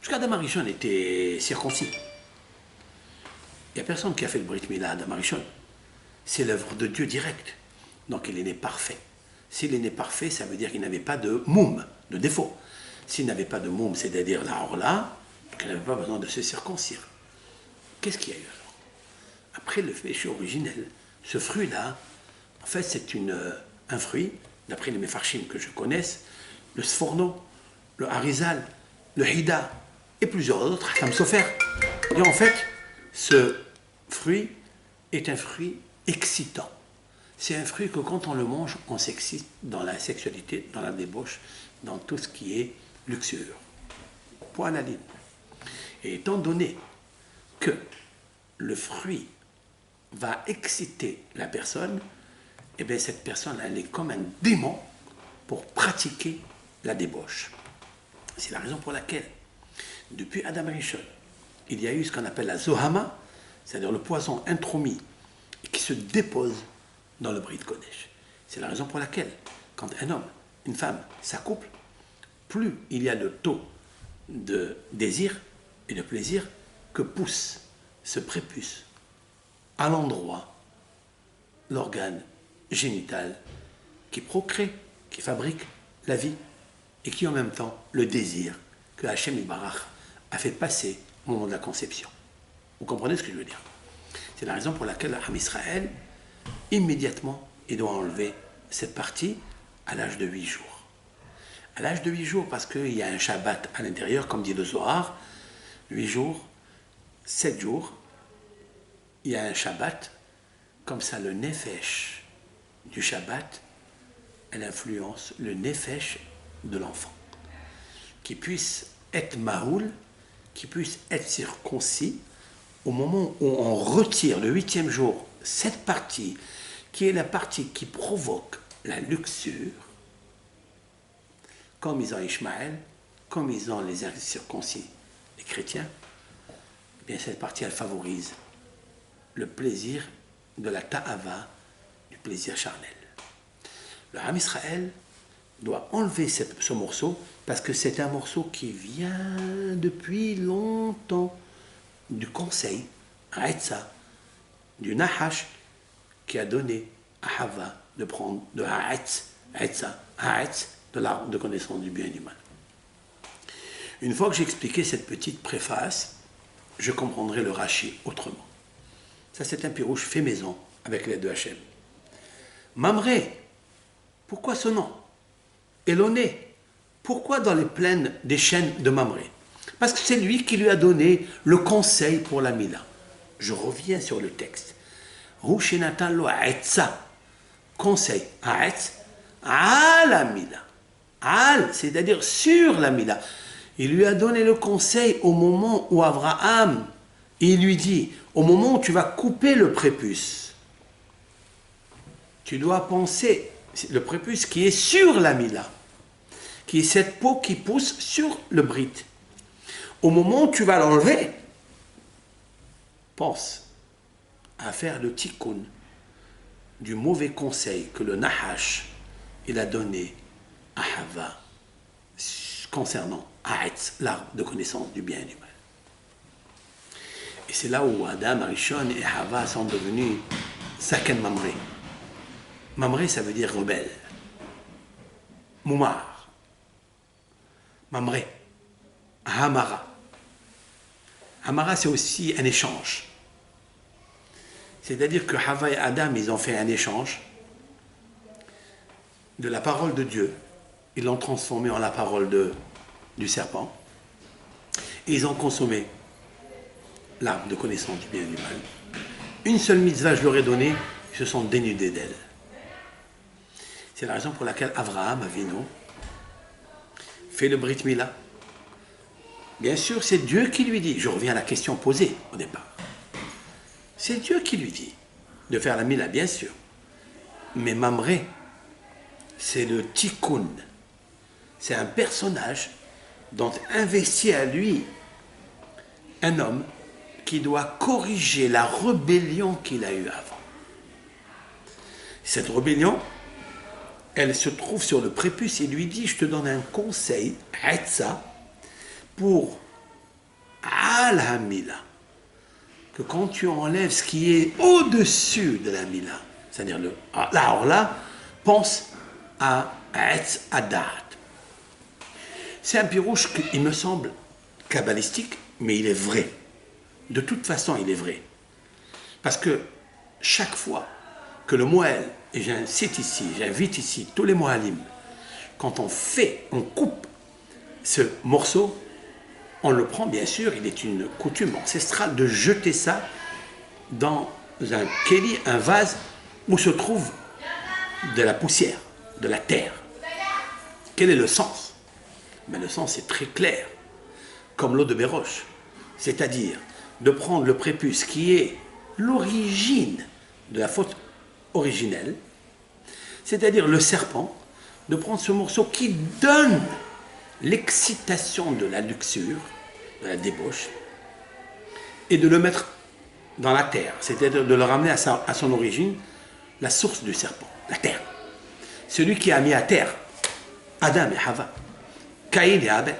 Jusqu'Adam Arishon était circoncis. Il n'y a personne qui a fait le Brit Mila à Adam Arishon. C'est l'œuvre de Dieu direct. Donc il est né parfait. S'il est né parfait, ça veut dire qu'il n'avait pas de moum, de défaut. S'il n'avait pas de moum, c'est-à-dire la orla, qu'il n'avait pas besoin de se circoncire. Qu'est-ce qu'il y a eu alors? Après le péché originel, ce fruit-là, en fait, c'est un fruit, d'après les Mefarshim que je connaisse, le Sforno, le Harizal, le Hida et plusieurs autres, Hatam Sofer. Et en fait, ce fruit est un fruit excitant. C'est un fruit que quand on le mange, on s'excite dans la sexualité, dans la débauche, dans tout ce qui est luxure. Point à la ligne. Et étant donné que le fruit va exciter la personne, eh bien cette personne, elle est comme un démon pour pratiquer la débauche. C'est la raison pour laquelle, depuis Adam Rishon, il y a eu ce qu'on appelle la zohama, c'est-à-dire le poison intromis qui se dépose dans le Brit Kodesh. C'est la raison pour laquelle, quand un homme, une femme s'accouplent, plus il y a de taux de désir et de plaisir que pousse ce prépuce à l'endroit, l'organe génital qui procrée, qui fabrique la vie et qui en même temps le désir que Hachem Ybarach a fait passer au moment de la conception. Vous comprenez ce que je veux dire? C'est la raison pour laquelle Ham Israël, immédiatement, il doit enlever cette partie à l'âge de 8 jours. À l'âge de 8 jours, parce qu'il y a un Shabbat à l'intérieur, comme dit le Zohar, 8 jours, 7 jours, il y a un Shabbat, comme ça le Nefesh du Shabbat, elle influence le Nefesh de l'enfant. Qui puisse être mahoul, qui puisse être circoncis, au moment où on retire le 8e jour, cette partie, qui est la partie qui provoque la luxure, comme ils ont Ishmaël, comme ils ont les incirconcis, les chrétiens, eh bien cette partie, elle favorise le plaisir de la ta'ava, du plaisir charnel. Le Ham Israël doit enlever ce morceau parce que c'est un morceau qui vient depuis longtemps du conseil, à Etza, du Nahash, qui a donné à Hava de prendre de Ha'etz, de l'arbre de connaissance du bien et du mal. Une fois que j'ai expliqué cette petite préface, je comprendrai le Rashi autrement. Ça, c'est un pirouche fait maison avec l'aide de Hachem. Mamré, pourquoi ce nom? Éloné, pourquoi dans les plaines des chênes de Mamré? Parce que c'est lui qui lui a donné le conseil pour la Mila. Je reviens sur le texte. Rushinatan lo Aetza, conseil, Aetz, à la Mila. Al, c'est-à-dire sur la Mila. Il lui a donné le conseil au moment où Abraham, il lui dit, au moment où tu vas couper le prépuce, tu dois penser, le prépuce qui est sur la Mila, qui est cette peau qui pousse sur le brit. Au moment où tu vas l'enlever, pense à faire le tikkun du mauvais conseil que le Nahash il a donné à Hava concernant Ha'etz, l'arbre de connaissance du bien et du mal. Et c'est là où Adam, Arishon et Hava sont devenus Saken Mamré. Mamré, ça veut dire rebelle. Moumar. Mamré. Hamara. Hamara, c'est aussi un échange. C'est-à-dire que Hava et Adam, ils ont fait un échange de la parole de Dieu. Ils l'ont transformée en la parole du serpent. Et ils ont consommé l'arbre de connaissance du bien et du mal. Une seule mitzvah, je leur ai donné, ils se sont dénudés d'elle. C'est la raison pour laquelle Avraham Avinu fait le Brit Mila. Bien sûr, c'est Dieu qui lui dit, je reviens à la question posée au départ. C'est Dieu qui lui dit de faire la Mila, bien sûr. Mais Mamré, c'est le tikkun. C'est un personnage dont investi à lui un homme qui doit corriger la rébellion qu'il a eue avant. Cette rébellion, elle se trouve sur le prépuce. Il lui dit, je te donne un conseil, Etza, pour Al-Hamila, que quand tu enlèves ce qui est au-dessus de la Mila, c'est-à-dire alors là, pense à Etz Adat. C'est un pirouche qui me semble kabbalistique, mais il est vrai. De toute façon, il est vrai. Parce que chaque fois que le Moël, et j'incite ici, j'invite ici tous les Moalim, quand on coupe ce morceau, on le prend bien sûr, il est une coutume ancestrale de jeter ça dans un kéli, un vase où se trouve de la poussière, de la terre. Quel est le sens? Mais le sens est très clair, comme l'eau de Béroche, c'est-à-dire de prendre le prépuce qui est l'origine de la faute originelle, c'est-à-dire le serpent, de prendre ce morceau qui donne l'excitation de la luxure, de la débauche, et de le mettre dans la terre, c'est-à-dire de le ramener à son origine, la source du serpent, la terre. Celui qui a mis à terre Adam et Hava, Caïn et Abel,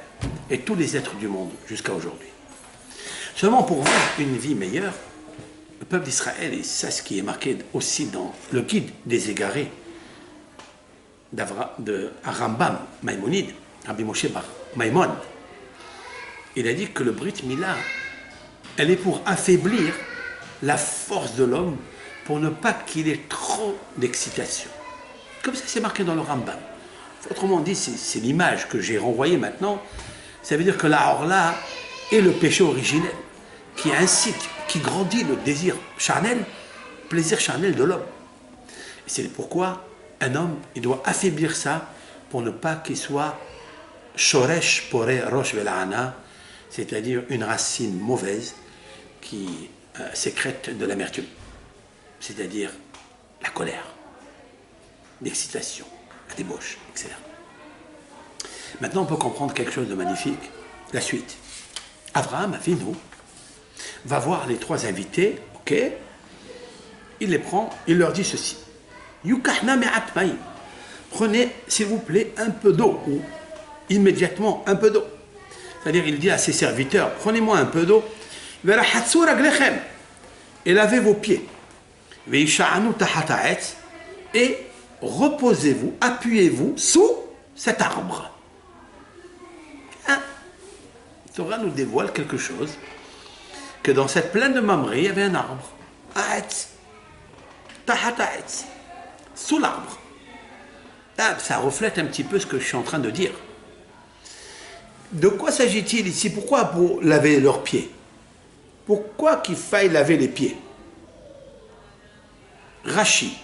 et tous les êtres du monde jusqu'à aujourd'hui. Seulement pour vivre une vie meilleure, le peuple d'Israël, et c'est ce qui est marqué aussi dans le guide des égarés de Rambam Maïmonide, Rabbi Moshe Bar Maïmon, il a dit que le Brit Mila, elle est pour affaiblir la force de l'homme pour ne pas qu'il ait trop d'excitation. Comme ça, c'est marqué dans le Rambam. Autrement dit, c'est l'image que j'ai renvoyée maintenant. Ça veut dire que la horla est le péché originel qui incite, qui grandit le désir charnel, plaisir charnel de l'homme. Et c'est pourquoi un homme, il doit affaiblir ça pour ne pas qu'il soit shoresh pore rosh vela'ana, c'est-à-dire une racine mauvaise qui sécrète de l'amertume, c'est-à-dire la colère, l'excitation, la débauche, etc. Maintenant, on peut comprendre quelque chose de magnifique, la suite. Abraham Avinu va voir les trois invités, ok, il les prend, il leur dit ceci. Yukahna me'at ma'im. Prenez, s'il vous plaît, un peu d'eau, ou immédiatement un peu d'eau. C'est-à-dire, il dit à ses serviteurs, prenez-moi un peu d'eau, et lavez vos pieds. Et reposez-vous, appuyez-vous sous cet arbre. Hein? Torah nous dévoile quelque chose, que dans cette plaine de Mamré, il y avait un arbre. Sous l'arbre. Ça reflète un petit peu ce que je suis en train de dire. De quoi s'agit-il ici? Pourquoi pour laver leurs pieds? Pourquoi qu'il faille laver les pieds? Rashi,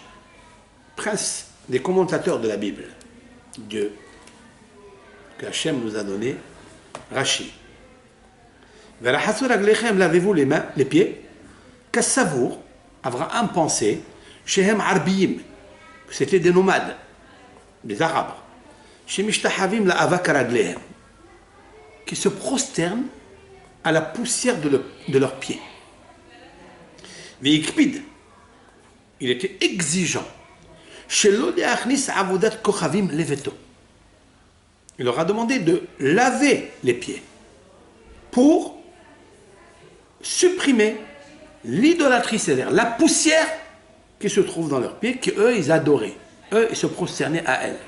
prince des commentateurs de la Bible, Dieu, que Hachem nous a donné, Rashi. Lavez-vous les mains, les pieds. Kassavour, Abraham pensait, Shehem Arbiyim, que c'était des nomades, des Arabes. Shemishtachavim la avakaraglehem, qui se prosternent à la poussière de leurs pieds. Veikpid, il était exigeant. Shelo deachnis avodat kochavim leveto. Il leur a demandé de laver les pieds pour supprimer l'idolâtrie, c'est-à-dire la poussière qui se trouve dans leurs pieds, qu'eux, ils adoraient. Eux, ils se prosternaient à elle.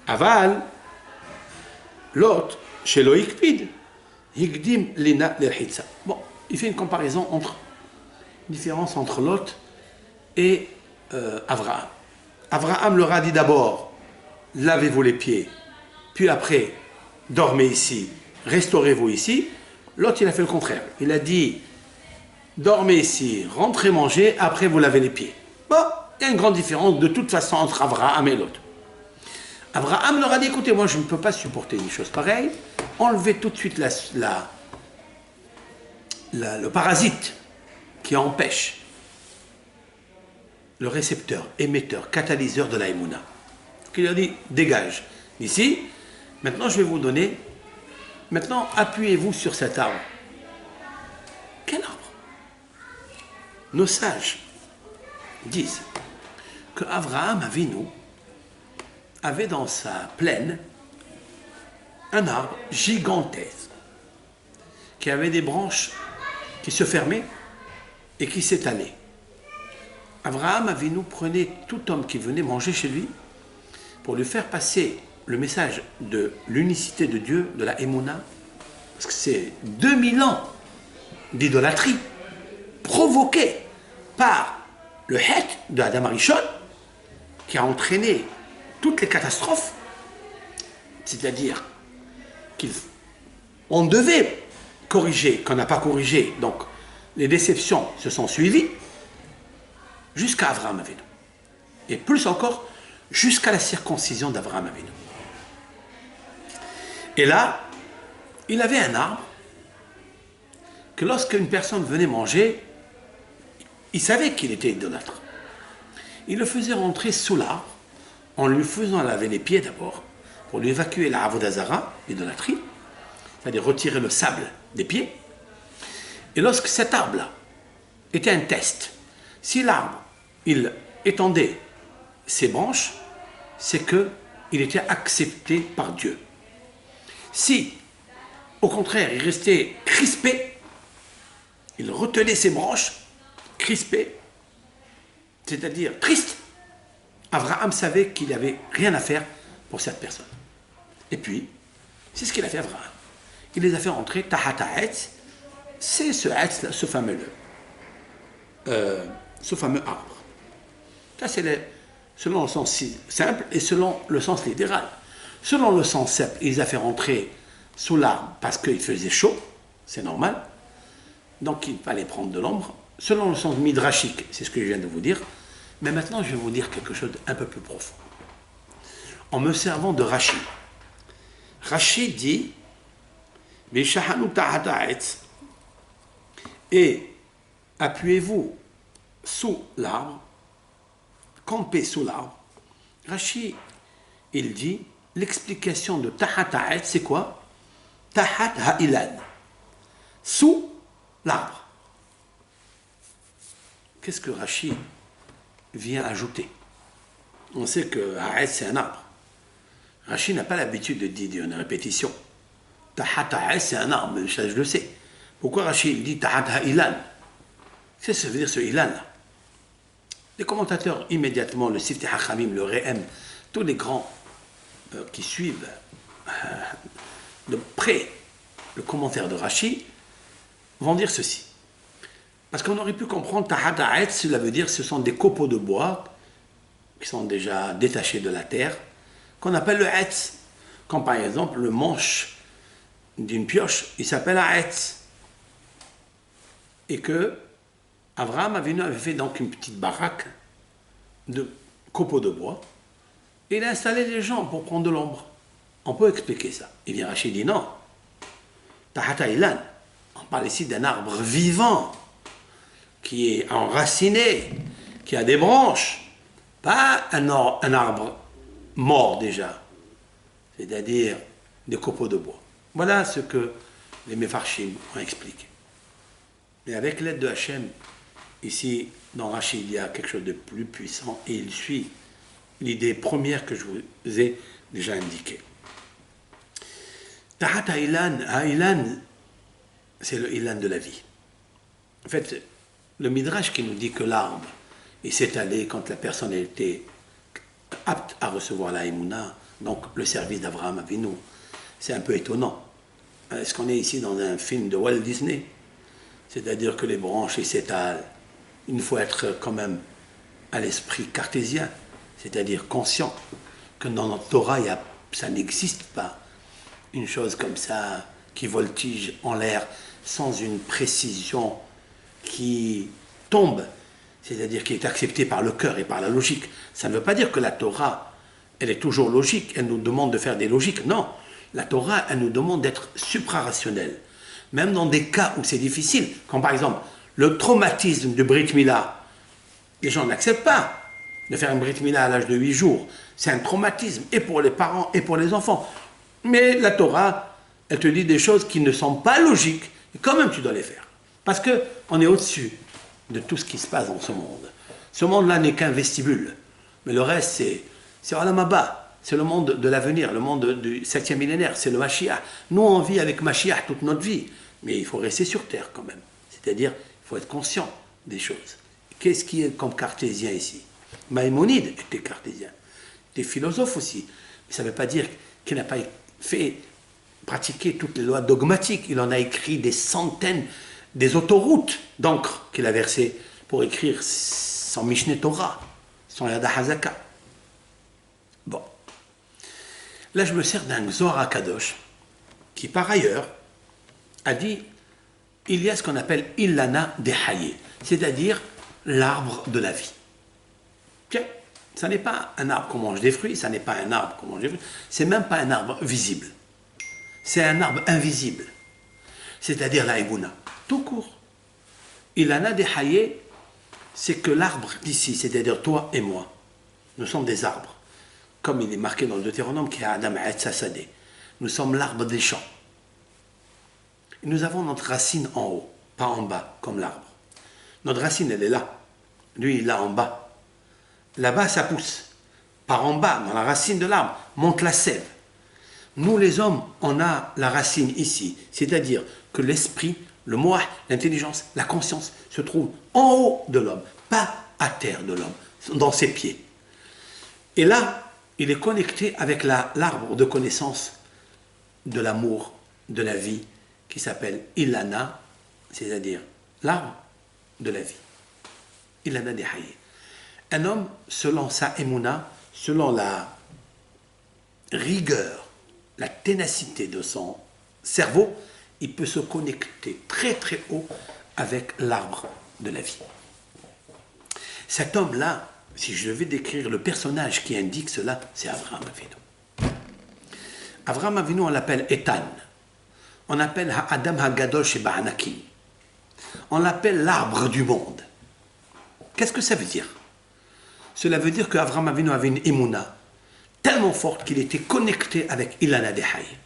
Aval, l'autre, chez Loïkpid, Higdim Lina Lerhitsa. Bon, il fait une comparaison une différence entre Lot et Abraham. Abraham leur a dit d'abord, lavez-vous les pieds, puis après, dormez ici, restaurez-vous ici. L'autre, il a fait le contraire. Il a dit, dormez ici, rentrez manger, après vous lavez les pieds. Bon, il y a une grande différence de toute façon entre Abraham et l'autre. Abraham leur a dit, écoutez, moi je ne peux pas supporter une chose pareille, enlevez tout de suite le parasite qui empêche le récepteur, émetteur, catalyseur de la Emouna. Il a dit, dégage. Ici, maintenant je vais vous donner, maintenant appuyez-vous sur cet arbre. Quel arbre? Nos sages disent que Abraham Avinu avait dans sa plaine un arbre gigantesque qui avait des branches qui se fermaient et qui s'étalaient. Abraham Avinu prenait tout homme qui venait manger chez lui pour lui faire passer le message de l'unicité de Dieu, de la Emouna, parce que c'est 2000 ans d'idolâtrie provoquée par le Het de Adam Arishon qui a entraîné toutes les catastrophes, c'est-à-dire qu'on devait corriger, qu'on n'a pas corrigé, donc les déceptions se sont suivies jusqu'à Abraham Avinu. Et plus encore, jusqu'à la circoncision d'Abraham Avinu. Et là, il avait un arbre que lorsqu'une personne venait manger, il savait qu'il était idolâtre. Il le faisait rentrer sous l'arbre, en lui faisant laver les pieds d'abord, pour lui évacuer la avodazara, l'idolâtrie, c'est-à-dire retirer le sable des pieds. Et lorsque cet arbre-là était un test, si l'arbre il étendait ses branches, c'est qu'il était accepté par Dieu. Si, au contraire, il restait crispé, il retenait ses branches, crispé, c'est-à-dire triste, Abraham savait qu'il n'avait rien à faire pour cette personne. Et puis, c'est ce qu'il a fait Abraham. Il les a fait rentrer, tahata etz, c'est ce etz, ce fameux arbre. Ça, c'est selon le sens simple et selon le sens littéral. Selon le sens simple, il les a fait rentrer sous l'arbre parce qu'il faisait chaud, c'est normal. Donc il fallait prendre de l'ombre. Selon le sens midrashique, c'est ce que je viens de vous dire. Mais maintenant, je vais vous dire quelque chose d'un peu plus profond. En me servant de Rashi. Rashi dit et appuyez-vous sous l'arbre, campez sous l'arbre. Rashi, il dit l'explication de Tahat Ha'et, c'est quoi? Tahat Ha'ilan, sous l'arbre. Qu'est-ce que Rashi vient ajouter? On sait que Ha'et, c'est un arbre. Rashi n'a pas l'habitude de dire une répétition. Tahat Ha'et, c'est un arbre, ça je le sais. Pourquoi Rashi dit Tahat Ha'ilan? Qu'est-ce que ça veut dire ce Ilan là? Les commentateurs, immédiatement, le Sifti Hachamim, le Re'em, tous les grands qui suivent de près le commentaire de Rashi, vont dire ceci. Parce qu'on aurait pu comprendre Tahat Ha'et, cela veut dire que ce sont des copeaux de bois qui sont déjà détachés de la terre, qu'on appelle le Hetz. Comme par exemple le manche d'une pioche, il s'appelle un Hetz. Et que Abraham avait fait donc une petite baraque de copeaux de bois et il a installé les gens pour prendre de l'ombre. On peut expliquer ça. Et bien Rachid dit non. Tahata Ilan, on parle ici d'un arbre vivant qui est enraciné, qui a des branches, pas un arbre mort déjà, c'est-à-dire des copeaux de bois. Voilà ce que les Mefarshim ont expliqué. Mais avec l'aide de Hachem, ici, dans Rashi, il y a quelque chose de plus puissant et il suit l'idée première que je vous ai déjà indiquée. Tahat Ha'ilan, c'est le Ilan de la vie. En fait, le Midrash qui nous dit que l'arbre s'est allé quand la personne était apte à recevoir la Emouna, donc le service d'Abraham Avinu, c'est un peu étonnant. Est-ce qu'on est ici dans un film de Walt Disney? C'est-à-dire que les branches s'étalent. Il faut être quand même à l'esprit cartésien, c'est-à-dire conscient que dans notre Torah, ça n'existe pas une chose comme ça qui voltige en l'air sans une précision qui tombe, c'est-à-dire qui est acceptée par le cœur et par la logique. Ça ne veut pas dire que la Torah, elle est toujours logique, elle nous demande de faire des logiques. Non, la Torah, elle nous demande d'être suprarationnelle. Même dans des cas où c'est difficile, comme par exemple le traumatisme de Brit Mila, les gens n'acceptent pas de faire une Brit Mila à l'âge de 8 jours. C'est un traumatisme, et pour les parents, et pour les enfants. Mais la Torah, elle te dit des choses qui ne sont pas logiques, et quand même tu dois les faire. Parce qu'on est au-dessus de tout ce qui se passe dans ce monde. Ce monde-là n'est qu'un vestibule. Mais le reste, c'est Olam Haba, c'est le monde de l'avenir, le monde du 7e millénaire, c'est le Mashiach. Nous, on vit avec Mashiach toute notre vie, mais il faut rester sur terre quand même. C'est-à-dire, il faut être conscient des choses. Qu'est-ce qui est comme cartésien ici? Maïmonide était cartésien, était philosophe aussi. Mais ça ne veut pas dire qu'il n'a pas fait pratiquer toutes les lois dogmatiques. Il en a écrit des centaines, des autoroutes d'encre qu'il a versées pour écrire son Mishneh Torah, son Yad HaZaka. Bon. Là, je me sers d'un Zohar HaKadosh qui, par ailleurs, a dit il y a ce qu'on appelle Illana Dehaye, c'est-à-dire l'arbre de la vie. Tiens, ça n'est pas un arbre qu'on mange des fruits, ça n'est pas un arbre qu'on mange des fruits, c'est même pas un arbre visible. C'est un arbre invisible, c'est-à-dire la Emouna, tout court. Illana Dehaye, c'est que l'arbre d'ici, c'est-à-dire toi et moi, nous sommes des arbres. Comme il est marqué dans le Deutéronome, qui est Adam Etz Sadeh. Nous sommes l'arbre des champs. Nous avons notre racine en haut, pas en bas, comme l'arbre. Notre racine, elle est là. Lui, il est là en bas. Là-bas, ça pousse. Par en bas, dans la racine de l'arbre, monte la sève. Nous, les hommes, on a la racine ici. C'est-à-dire que l'esprit, le moi, l'intelligence, la conscience se trouvent en haut de l'homme, pas à terre de l'homme, dans ses pieds. Et là, il est connecté avec l'arbre de connaissance de l'amour, de la vie, qui s'appelle Ilana, c'est-à-dire l'arbre de la vie. Ilana de Haye. Un homme, selon sa émouna, selon la rigueur, la ténacité de son cerveau, il peut se connecter très très haut avec l'arbre de la vie. Cet homme-là, si je devais décrire le personnage qui indique cela, c'est Avraham Avinu. Avraham Avinu, on l'appelle Ethan. On l'appelle Adam Hagadol Sheba Anakim. On l'appelle l'arbre du monde. Qu'est-ce que ça veut dire? Cela veut dire qu'Avraham Avinu avait une émouna tellement forte qu'il était connecté avec Ilana de Haye.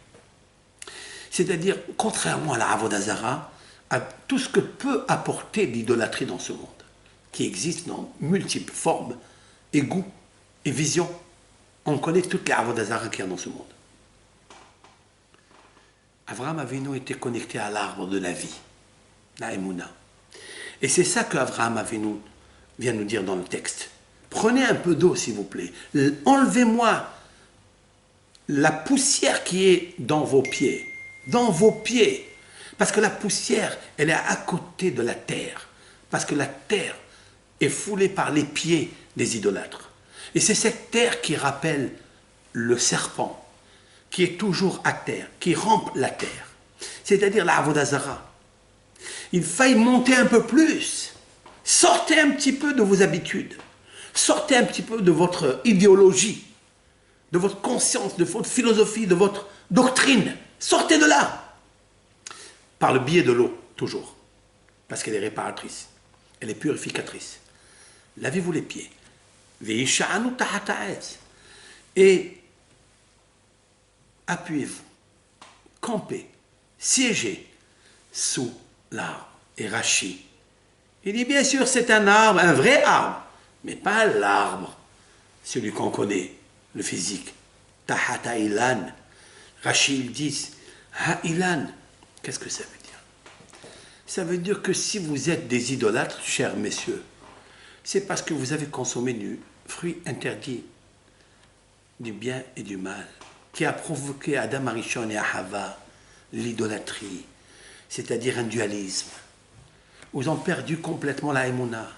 C'est-à-dire, contrairement à la Avodah Zara, à tout ce que peut apporter l'idolâtrie dans ce monde, qui existe dans multiples formes, et goûts, et visions. On connaît toutes les Avodah Zara qu'il y a dans ce monde. Avraham Avinu était connecté à l'arbre de la vie, la Emouna. Et c'est ça qu'Avraham Avinu vient nous dire dans le texte. Prenez un peu d'eau, s'il vous plaît. Enlevez-moi la poussière qui est dans vos pieds. Dans vos pieds. Parce que la poussière, elle est à côté de la terre. Parce que la terre est foulée par les pieds des idolâtres. Et c'est cette terre qui rappelle le serpent, qui est toujours à terre, qui rampe la terre. C'est-à-dire la Avodah Zara. Il faille monter un peu plus. Sortez un petit peu de vos habitudes. Sortez un petit peu de votre idéologie, de votre conscience, de votre philosophie, de votre doctrine. Sortez de là. Par le biais de l'eau, toujours. Parce qu'elle est réparatrice. Elle est purificatrice. Lavez-vous les pieds. Et appuyez-vous. Campez. Siégez sous l'arbre. Et Rachi. Il dit bien sûr c'est un arbre, un vrai arbre. Mais pas l'arbre, celui qu'on connaît, le physique. Tahata ilan. Rachi, ils disent, ha ilan. Qu'est-ce que ça veut dire? Ça veut dire que si vous êtes des idolâtres, chers messieurs, c'est parce que vous avez consommé du fruit interdit, du bien et du mal, qui a provoqué à Adam Arishon et à Hava l'idolâtrie, c'est-à-dire un dualisme. Ils ont perdu complètement la émouna.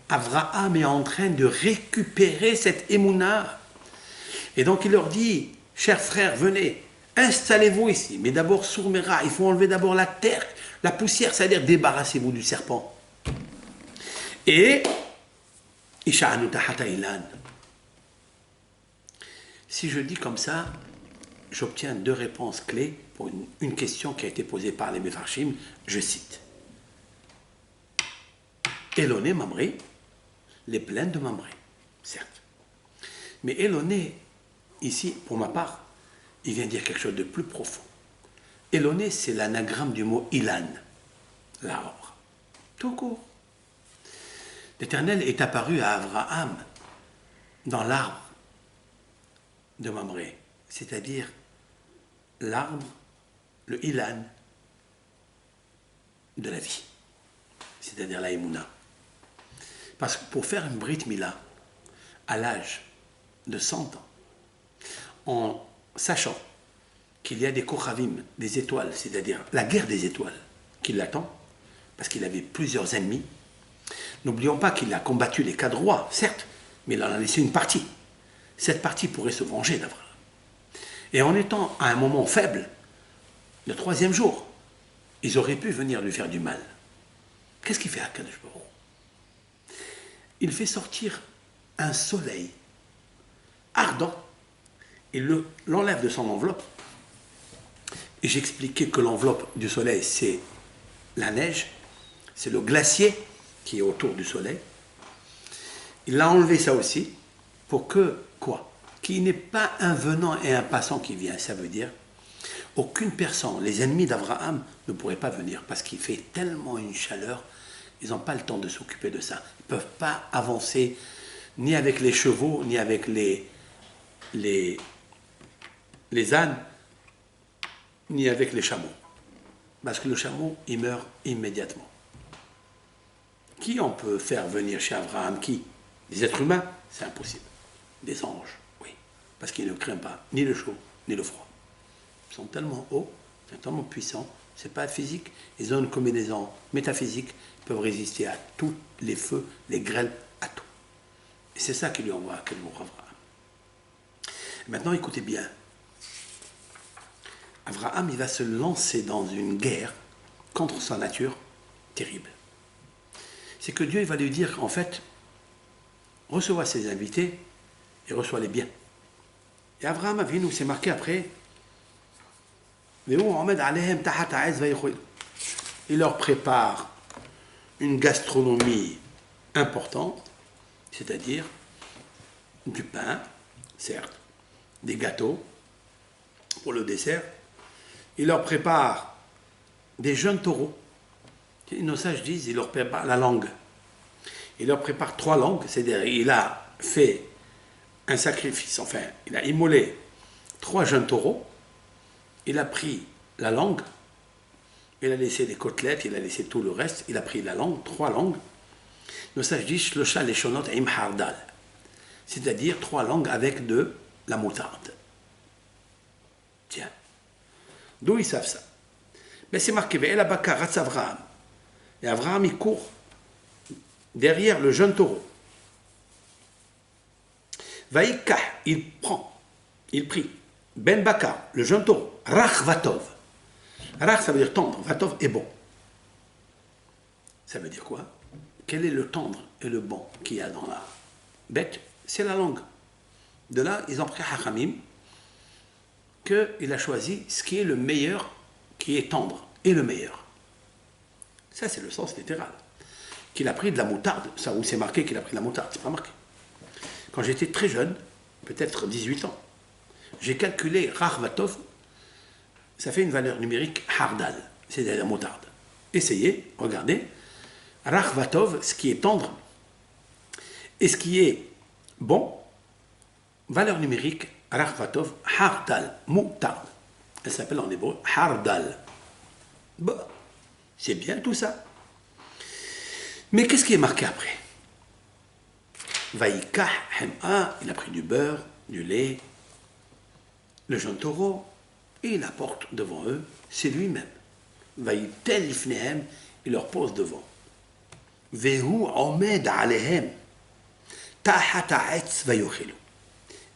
Avraham est en train de récupérer cette émouna. Et donc il leur dit, chers frères, venez, installez-vous ici. Mais d'abord, sourmera, il faut enlever d'abord la terre, la poussière, c'est-à-dire débarrassez-vous du serpent. Et, si je dis comme ça, j'obtiens deux réponses clés pour une question qui a été posée par les Mefarshim. Je cite. Éloné Mamré, les plaines de Mamré, certes. Mais Éloné, ici, pour ma part, il vient dire quelque chose de plus profond. Éloné, c'est l'anagramme du mot Ilan, l'arbre. Tout court. L'Éternel est apparu à Abraham dans l'arbre de Mamré, c'est-à-dire l'arbre, le Ilan de la vie, c'est-à-dire la Emouna. Parce que pour faire une Brit Mila à l'âge de 100 ans, en sachant qu'il y a des Kochavim, des étoiles, c'est-à-dire la guerre des étoiles qui l'attend, parce qu'il avait plusieurs ennemis, n'oublions pas qu'il a combattu les 4 rois, certes, mais il en a laissé une partie. Cette partie pourrait se venger d'Abraham. Et en étant à un moment faible, le 3e jour, ils auraient pu venir lui faire du mal. Qu'est-ce qu'il fait à Kadosh Baruch Hu? Il fait sortir un soleil ardent, il l'enlève de son enveloppe. Et j'expliquais que l'enveloppe du soleil, c'est la neige, c'est le glacier qui est autour du soleil. Il a enlevé ça aussi pour que, quoi? Qu'il n'y ait pas un venant et un passant qui vient. Ça veut dire, aucune personne, les ennemis d'Abraham ne pourraient pas venir parce qu'il fait tellement une chaleur, ils n'ont pas le temps de s'occuper de ça. Ils ne peuvent pas avancer ni avec les chevaux, ni avec les ânes, ni avec les chameaux. Parce que le chameau, il meurt immédiatement. Qui on peut faire venir chez Abraham? Qui? Des êtres humains? C'est impossible. Des anges, oui. Parce qu'ils ne craignent pas ni le chaud, ni le froid. Ils sont tellement hauts, ils sont tellement puissants, c'est pas physique. Ils ont une combinaison métaphysique, ils peuvent résister à tous les feux, les grêles, à tout. Et c'est ça qui lui envoie quel mot Abraham. Maintenant, écoutez bien. Abraham, il va se lancer dans une guerre contre sa nature terrible. C'est que Dieu il va lui dire, en fait, reçois ses invités et reçois-les bien. Et Abraham Avinu, c'est marqué après, il leur prépare une gastronomie importante, c'est-à-dire du pain, certes, des gâteaux pour le dessert. Il leur prépare des jeunes taureaux. Nos sages disent, il leur prépare la langue. Il leur prépare 3 langues, c'est-à-dire il a fait un sacrifice, enfin, il a immolé 3 jeunes taureaux, il a pris la langue, il a laissé des côtelettes, il a laissé tout le reste, il a pris la langue, 3 langues. Nos sages disent, Shlocha leshonot im hardal, c'est-à-dire 3 langues avec de la moutarde. Tiens, d'où ils savent ça? Mais c'est marqué, Ve'el abakar ratz Avraham. Et Avraham, il court derrière le jeune taureau. Vaïkah, il prit, Ben Bakar, le jeune taureau, Rach Vatov. Rach, ça veut dire tendre, Vatov est bon. Ça veut dire quoi? Quel est le tendre et le bon qu'il y a dans la bête? C'est la langue. De là, ils ont pris Hachamim, qu'il a choisi ce qui est le meilleur, qui est tendre, et le meilleur. Ça, c'est le sens littéral. Qu'il a pris de la moutarde, ça où c'est marqué qu'il a pris de la moutarde, c'est pas marqué. Quand j'étais très jeune, peut-être 18 ans, j'ai calculé Rachvatov, ça fait une valeur numérique hardal, c'est-à-dire la moutarde. Essayez, regardez, Rachvatov, ce qui est tendre, et ce qui est bon, valeur numérique, Rachvatov, hardal, moutarde. Elle s'appelle en hébreu hardal. Bon, c'est bien tout ça. Mais qu'est-ce qui est marqué après? Vaïkah hem'a, il a pris du beurre, du lait, le jeune taureau, et il apporte devant eux, c'est lui-même. Vaïtel ifnehem, il leur pose devant. Vehu omed alehem, tahat ha'etz vayochelu.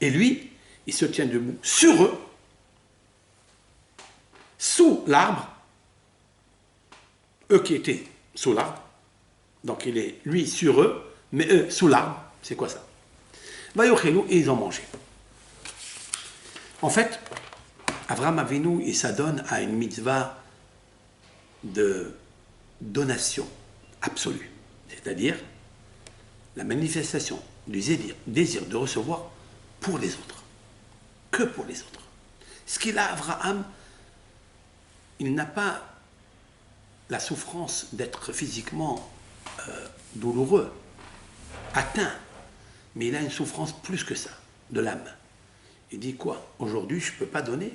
Et lui, il se tient debout sur eux, sous l'arbre, eux qui étaient sous l'arbre, donc il est lui sur eux, mais eux sous l'arbre, c'est quoi ça? Vayochelu, et ils ont mangé. En fait, Avraham Avinu, il s'adonne à une mitzvah de donation absolue, c'est-à-dire la manifestation du désir de recevoir pour les autres, que pour les autres. Ce qu'il a, Avraham, il n'a pas la souffrance d'être physiquement douloureux, atteint, mais il a une souffrance plus que ça, de l'âme. Il dit quoi? Aujourd'hui, je ne peux pas donner,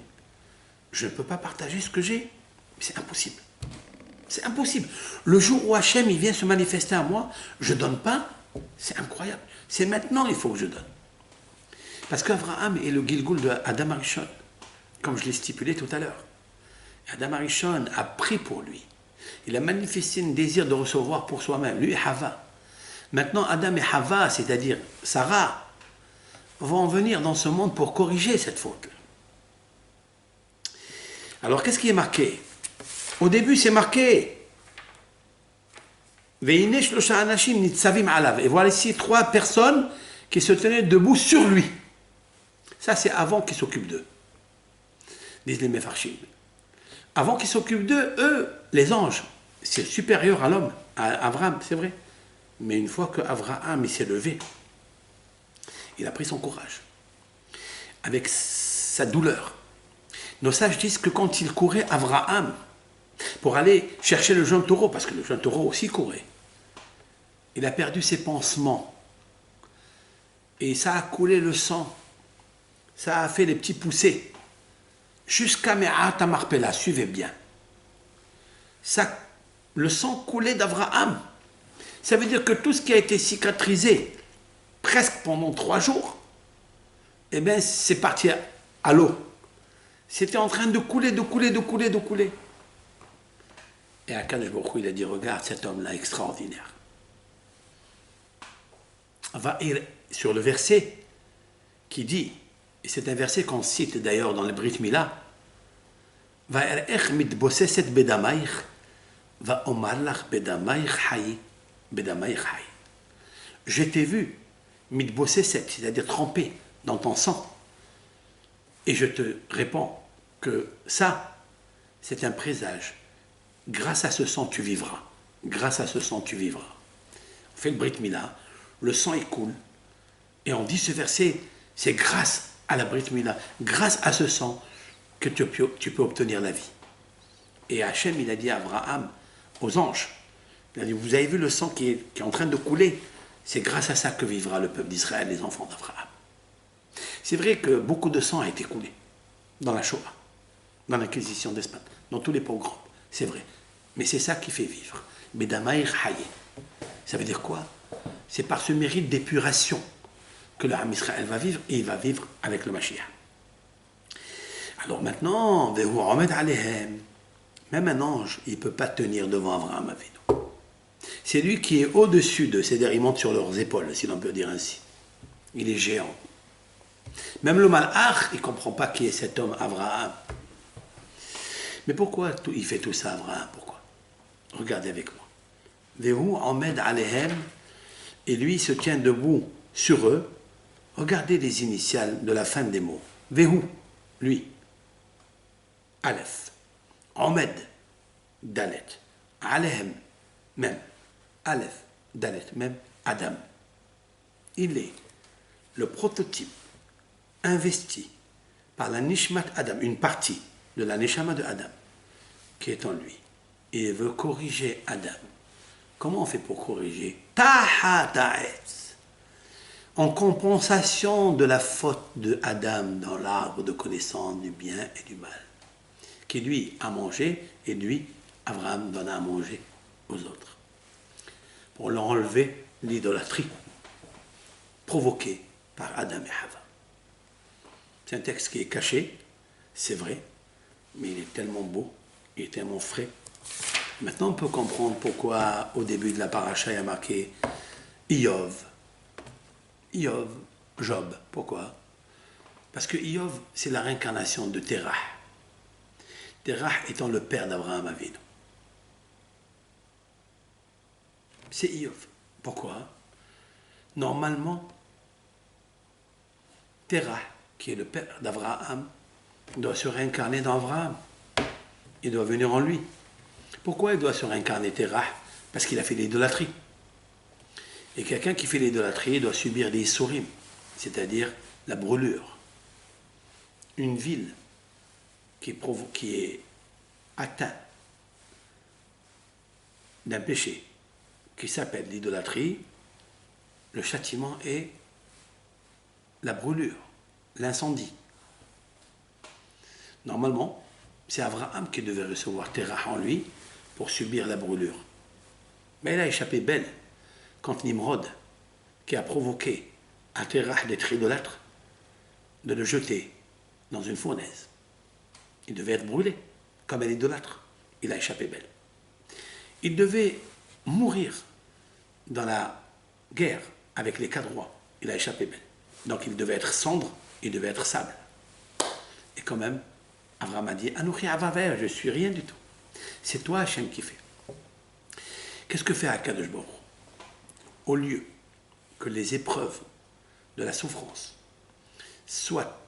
je ne peux pas partager ce que j'ai. C'est impossible. C'est impossible. Le jour où Hachem il vient se manifester à moi, je ne donne pas, c'est incroyable. C'est maintenant il faut que je donne. Parce qu'Abraham est le Gilgul de Adam Arishon, comme je l'ai stipulé tout à l'heure. Adam Arishon a pris pour lui. Il a manifesté un désir de recevoir pour soi-même, lui et Hava. Maintenant, Adam et Hava, c'est-à-dire Sarah, vont venir dans ce monde pour corriger cette faute. Alors, qu'est-ce qui est marqué? Au début, c'est marqué et voilà ici 3 personnes qui se tenaient debout sur lui. Ça, c'est avant qu'il s'occupe d'eux, disent les Mefarshim. Avant qu'ils s'occupent d'eux, eux, les anges, c'est supérieur à l'homme, à Abraham, c'est vrai. Mais une fois qu'Abraham s'est levé, il a pris son courage, avec sa douleur. Nos sages disent que quand il courait, Abraham, pour aller chercher le jeune taureau, parce que le jeune taureau aussi courait, il a perdu ses pansements. Et ça a coulé le sang. Ça a fait les petits poussés. Jusqu'à Me'at Marpella, suivez bien. Ça, le sang coulait d'Abraham. Ça veut dire que tout ce qui a été cicatrisé presque pendant 3 jours, eh bien, c'est parti à l'eau. C'était en train de couler, de couler, de couler, de couler. Et Akadosh Baruch Hu, il a dit, regarde cet homme-là extraordinaire. Va sur le verset qui dit, et c'est un verset qu'on cite d'ailleurs dans le Brit Mila, va erech mitbosseset bedamaych, va omarlach bedamaych hay, bedamaych hay. Je t'ai vu mitbosseset, c'est-à-dire trempé dans ton sang. Et je te réponds que ça, c'est un présage. Grâce à ce sang, tu vivras. Grâce à ce sang, tu vivras. On fait le Brit Mila, le sang il coule. Et on dit ce verset, c'est grâce à la Brit Mila, grâce à ce sang, que tu peux obtenir la vie. Et Hachem, il a dit à Abraham, aux anges, il a dit, vous avez vu le sang qui est en train de couler, c'est grâce à ça que vivra le peuple d'Israël, les enfants d'Abraham. C'est vrai que beaucoup de sang a été coulé dans la Shoah, dans l'Inquisition d'Espagne, dans tous les pogroms, c'est vrai. Mais c'est ça qui fait vivre. Bedamaïr Haye. Ça veut dire quoi? C'est par ce mérite d'épuration que le Ham Israël va vivre, et il va vivre avec le Mashiach. Alors maintenant, même un ange, il ne peut pas tenir devant Abraham Avinu. C'est lui qui est au-dessus d'eux, c'est-à-dire il monte sur leurs épaules, si l'on peut dire ainsi. Il est géant. Même le Malach, il ne comprend pas qui est cet homme, Abraham. Mais pourquoi il fait tout ça, Abraham? Pourquoi? Regardez avec moi. Vehu Ahmed Alehem, et lui il se tient debout sur eux. Regardez les initiales de la fin des mots. Vehu, lui. Aleph. Ahmed, Dalet. Alehem, même. Aleph, Dalet, même. Adam. Il est le prototype investi par la Nishmat Adam, une partie de la Neshama de Adam, qui est en lui. Et il veut corriger Adam. Comment on fait pour corriger? Taha ta'etz. En compensation de la faute de Adam dans l'arbre de connaissance du bien et du mal, qui lui a mangé, et lui, Abraham, donne à manger aux autres. Pour leur enlever l'idolâtrie provoquée par Adam et Hava. C'est un texte qui est caché, c'est vrai, mais il est tellement beau, il est tellement frais. Maintenant, on peut comprendre pourquoi, au début de la paracha, il y a marqué Iyov. Iyov, Job. Pourquoi? Parce que Iyov, c'est la réincarnation de Terah. Terah étant le père d'Abraham Avinu. C'est Iyov. Pourquoi? Normalement, Terah, qui est le père d'Abraham, doit se réincarner dans Abraham. Il doit venir en lui. Pourquoi il doit se réincarner Terah? Parce qu'il a fait l'idolâtrie. Et quelqu'un qui fait l'idolâtrie doit subir des sourim, c'est-à-dire la brûlure. Une ville qui est atteinte d'un péché qui s'appelle l'idolâtrie, le châtiment est la brûlure, l'incendie. Normalement, c'est Abraham qui devait recevoir Terah en lui pour subir la brûlure. Mais il a échappé belle quand Nimrod, qui a provoqué à Terah d'être idolâtre, de le jeter dans une fournaise. Il devait être brûlé, comme un idolâtre. Il a échappé belle. Il devait mourir dans la guerre avec les 4 rois. Il a échappé belle. Donc il devait être cendre, il devait être sable. Et quand même, Abraham a dit, Anouchi Avaver, je suis rien du tout. C'est toi, Hachem, qui fait. Qu'est-ce que fait Akadosh Baruch Hu? Au lieu que les épreuves de la souffrance soient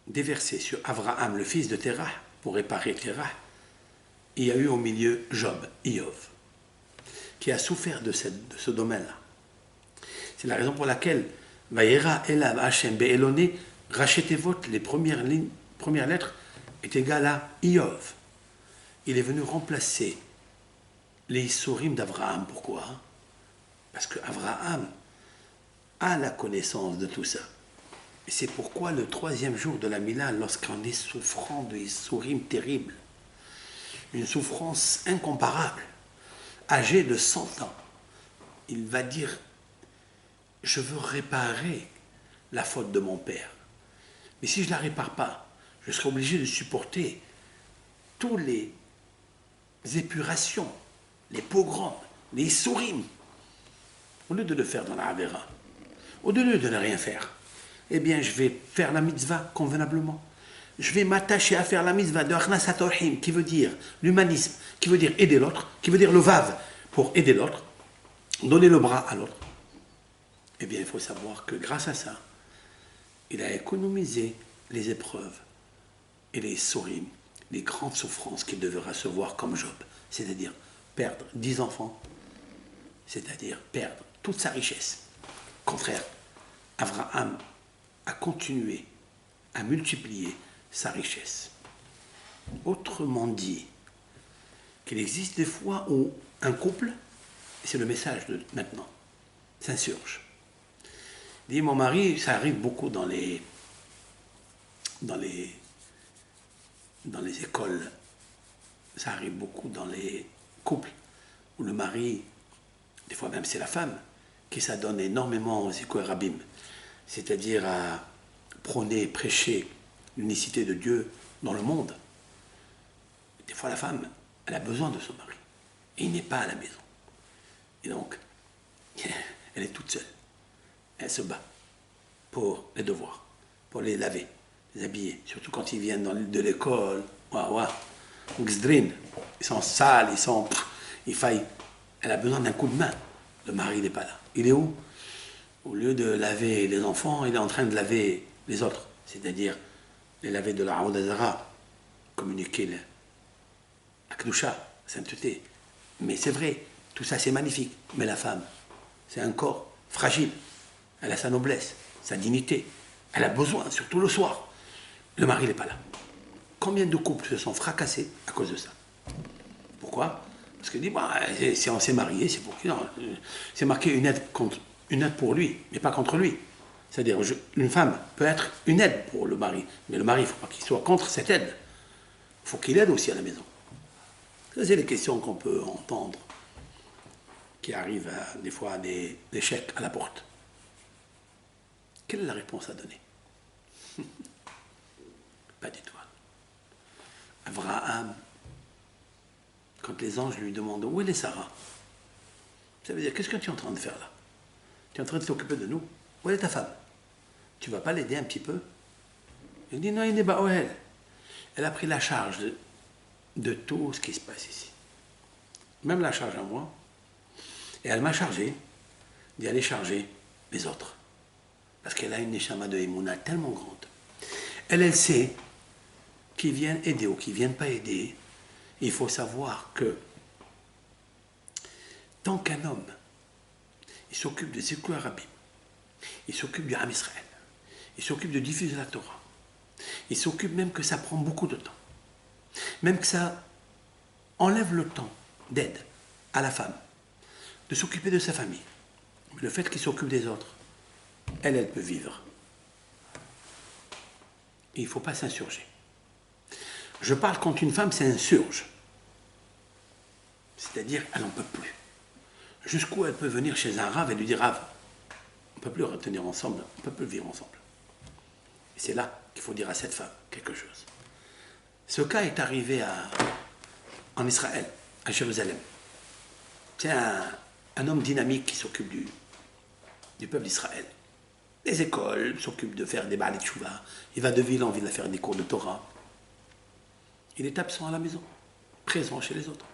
déversées sur Abraham, le fils de Terah, pour réparer Terah, il y a eu au milieu Job, Iyov, qui a souffert de ce domaine-là. C'est la raison pour laquelle Vayera Elav Hachem Be'eloné, Rachetevot, les premières lettres, est égale à Iyov. Il est venu remplacer les Issourim d'Abraham. Pourquoi? Parce que Abraham, a la connaissance de tout ça. Et c'est pourquoi le troisième jour de la Mila, lorsqu'on est souffrant de Issourim terribles, une souffrance incomparable, âgé de 100 ans, il va dire, je veux réparer la faute de mon père. Mais si je ne la répare pas, je serai obligé de supporter toutes les épurations, les pogroms, les sourim. Au lieu de le faire dans la Havera, au lieu de ne rien faire, eh bien je vais faire la mitzvah convenablement. Je vais m'attacher à faire la mitzvah de Achnasat Orhim, qui veut dire l'humanisme, qui veut dire aider l'autre, qui veut dire le vav pour aider l'autre, donner le bras à l'autre. Eh bien il faut savoir que grâce à ça, il a économisé les épreuves et les sourim, les grandes souffrances qu'il devait recevoir comme Job, c'est-à-dire perdre 10 enfants, c'est-à-dire perdre toute sa richesse. Au contraire, Abraham a continué à multiplier sa richesse. Autrement dit, qu'il existe des fois où un couple, et c'est le message de maintenant, s'insurge. Il dit, mon mari, ça arrive beaucoup dans les écoles, ça arrive beaucoup dans les couples, où le mari, des fois même c'est la femme, qui s'adonne énormément aux Zikoué Rabim, c'est-à-dire à prôner et prêcher l'unicité de Dieu dans le monde. Des fois la femme, elle a besoin de son mari, et il n'est pas à la maison. Et donc, elle est toute seule. Elle se bat pour les devoirs, pour les laver, les habiller, surtout quand ils viennent de l'école, ils sont sales, il faille. Elle a besoin d'un coup de main. Le mari n'est pas là. Il est où? Au lieu de laver les enfants, il est en train de laver les autres, c'est-à-dire les laver de la Aoudazara, communiquer la Kdusha, la sainteté. Mais c'est vrai, tout ça c'est magnifique. Mais la femme, c'est un corps fragile. Elle a sa noblesse, sa dignité. Elle a besoin, surtout le soir. Le mari n'est pas là. Combien de couples se sont fracassés à cause de ça? Pourquoi? Parce qu'il dit, si on s'est marié, c'est pour qui? Non, c'est marqué une aide pour lui, mais pas contre lui. C'est-à-dire, une femme peut être une aide pour le mari, mais le mari, il ne faut pas qu'il soit contre cette aide. Il faut qu'il aide aussi à la maison. Ça, c'est les questions qu'on peut entendre, qui arrivent des fois à des chèques à la porte. Quelle est la réponse à donner? Pas du tout. Abraham, quand les anges lui demandent où est Sarah, ça veut dire qu'est-ce que tu es en train de faire là? Tu es en train de t'occuper de nous. Où est ta femme? Tu ne vas pas l'aider un petit peu? Il dit non, il n'est pas où elle. Elle a pris la charge de tout ce qui se passe ici. Même la charge à moi. Et elle m'a chargé d'y aller charger les autres. Parce qu'elle a une neshama de Emouna tellement grande. Elle sait qu'ils viennent aider ou qu'ils ne viennent pas aider. Il faut savoir que tant qu'un homme, il s'occupe de Zikoué Rabim, il s'occupe du Ham Israël, il s'occupe de diffuser la Torah, il s'occupe même que ça prend beaucoup de temps, même que ça enlève le temps d'aide à la femme, de s'occuper de sa famille. Mais le fait qu'il s'occupe des autres, elle peut vivre. Et il ne faut pas s'insurger. Je parle quand une femme s'insurge. C'est-à-dire, elle n'en peut plus. Jusqu'où elle peut venir chez un rave et lui dire, Rave, on ne peut plus retenir ensemble, on ne peut plus vivre ensemble. Et c'est là qu'il faut dire à cette femme quelque chose. Ce cas est arrivé en Israël, à Jérusalem. C'est un homme dynamique qui s'occupe du peuple d'Israël. Les écoles s'occupent de faire des Baalei Teshuvah. Il va de ville en ville à faire des cours de Torah. Il est absent à la maison, présent chez les autres.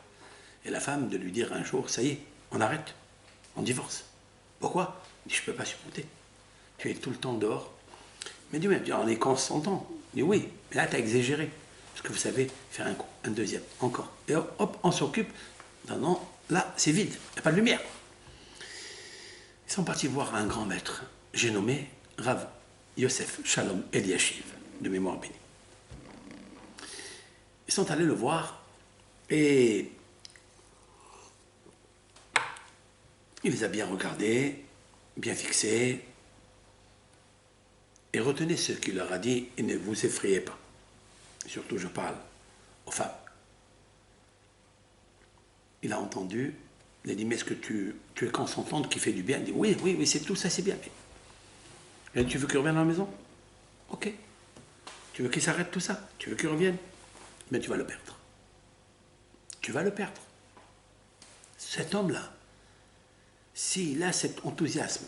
Et la femme de lui dire un jour, ça y est, on arrête, on divorce. Pourquoi? Il dit, je ne peux pas supporter. Tu es tout le temps dehors. Mais Dieu dit, on est consentant. Il dit, oui, mais là, tu as exagéré. Parce que vous savez faire un coup, un deuxième, encore. Et hop, on s'occupe. Non, là, c'est vide, il n'y a pas de lumière. Ils sont partis voir un grand maître, j'ai nommé Rav Yosef Shalom Eliashiv, de mémoire bénie. Ils sont allés le voir et il les a bien regardés, bien fixés, Et retenez ce qu'il leur a dit et ne vous effrayez pas. Surtout, je parle aux femmes. Il a entendu, il a dit, mais est-ce que tu es consentante qui fait du bien? Il dit, oui, oui, oui, c'est tout ça, c'est bien. Il a dit, tu veux qu'il revienne à la maison? Ok. Tu veux qu'il s'arrête tout ça? Tu veux qu'il revienne? Mais tu vas le perdre. Tu vas le perdre. Cet homme-là, s'il a cet enthousiasme,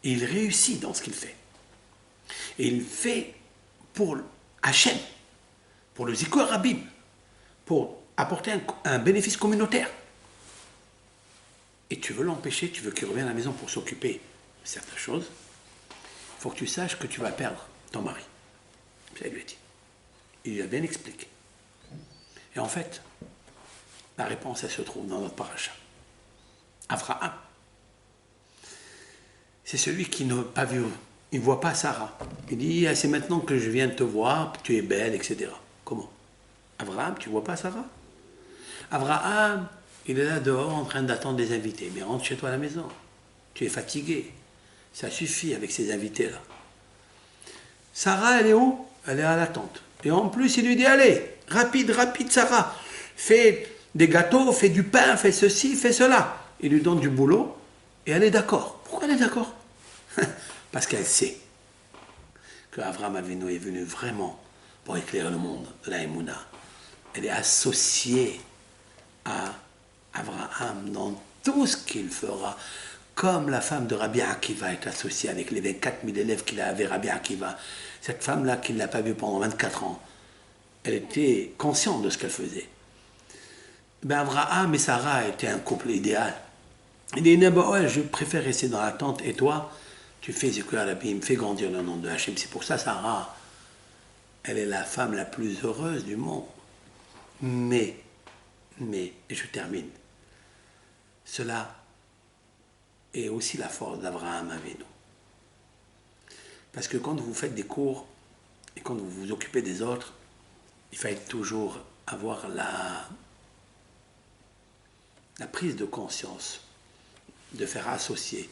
et il réussit dans ce qu'il fait, et il fait pour Hachem, pour le Zikor Rabim, pour apporter un bénéfice communautaire, et tu veux l'empêcher, tu veux qu'il revienne à la maison pour s'occuper de certaines choses, il faut que tu saches que tu vas perdre ton mari. Ça lui a dit. Il lui a bien expliqué. Et en fait, la réponse, elle se trouve dans notre paracha. Abraham, c'est celui qui n'a pas vu, il ne voit pas Sarah. Il dit, ah, c'est maintenant que je viens de te voir, tu es belle, etc. Comment? Abraham, tu ne vois pas Sarah? Abraham, il est là dehors en train d'attendre des invités. Mais rentre chez toi à la maison. Tu es fatigué. Ça suffit avec ces invités-là. Sarah, elle est où? Elle est à la tente. Et en plus, il lui dit, allez, rapide, rapide, Sarah. Fais des gâteaux, fais du pain, fais ceci, fais cela. Il lui donne du boulot et elle est d'accord. Pourquoi elle est d'accord? Parce qu'elle sait qu'Abraham Avinu est venu vraiment pour éclairer le monde de la Emouna. Elle est associée à Abraham dans tout ce qu'il fera. Comme la femme de Rabbi Akiva est associée avec les 24 000 élèves qu'il avait Rabbi Akiva. Cette femme-là, qu'il n'a pas vue pendant 24 ans, elle était consciente de ce qu'elle faisait. Ben Abraham et Sarah étaient un couple idéal. Il dit, ouais, je préfère rester dans la tente, et toi, tu fais Zikor Rabim, fais grandir le nom de Hachem. C'est pour ça, Sarah, elle est la femme la plus heureuse du monde. Mais, et je termine, cela est aussi la force d'Abraham Avinu. Parce que quand vous faites des cours, et quand vous vous occupez des autres, il faut toujours avoir la prise de conscience de faire associer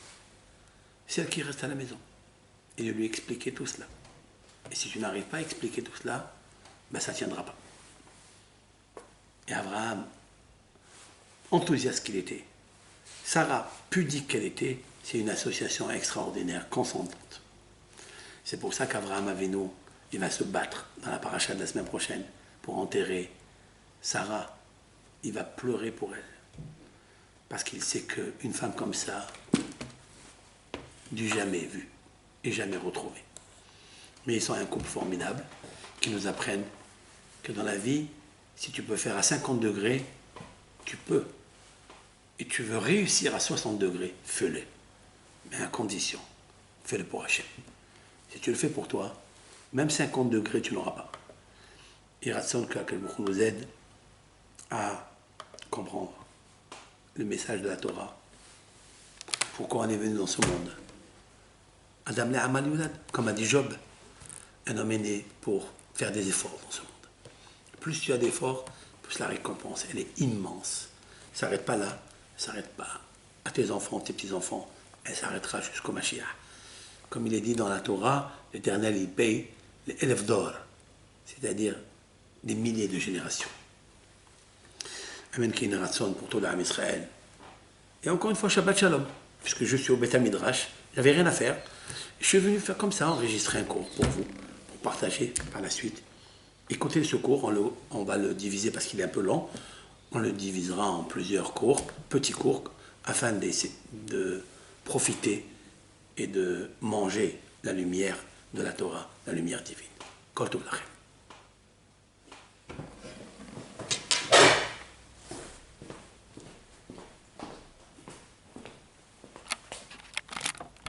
celle qui reste à la maison et de lui expliquer tout cela. Et si tu n'arrives pas à expliquer tout cela, ben ça ne tiendra pas. Et Abraham, enthousiaste qu'il était, Sarah, pudique qu'elle était, c'est une association extraordinaire, consentante. C'est pour ça qu'Abraham Avinu, il va se battre dans la paracha de la semaine prochaine pour enterrer Sarah. Il va pleurer pour elle. Parce qu'il sait qu'une femme comme ça, du jamais vu et jamais retrouvé. Mais ils sont un couple formidable qui nous apprennent que dans la vie, si tu peux faire à 50 degrés, tu peux. Et tu veux réussir à 60 degrés, fais-le. Mais à condition, fais-le pour Hachem. Si tu le fais pour toi, même 50 degrés, tu n'auras pas. Et Ratson que nous aide à comprendre le message de la Torah. Pourquoi on est venu dans ce monde? Adam le Amal Yulad, comme a dit Job, un homme est né pour faire des efforts dans ce monde. Plus tu as d'efforts, plus la récompense, elle est immense. Elle ne s'arrête pas là, elle ne s'arrête pas à tes enfants, tes petits-enfants, elle s'arrêtera jusqu'au Mashiach. Comme il est dit dans la Torah, l'Éternel, il paye les élèves d'or, c'est-à-dire des milliers de générations. Amen, qui est une ratson pour tout l'âme Israël. Et encore une fois, Shabbat Shalom, puisque je suis au Beth Midrash, j'avais rien à faire. Je suis venu faire comme ça, enregistrer un cours pour vous, pour partager par la suite. Écoutez ce cours, on va le diviser parce qu'il est un peu long. On le divisera en plusieurs cours, petits cours, afin de profiter et de manger la lumière de la Torah, la lumière divine. Kol Tov Lachem.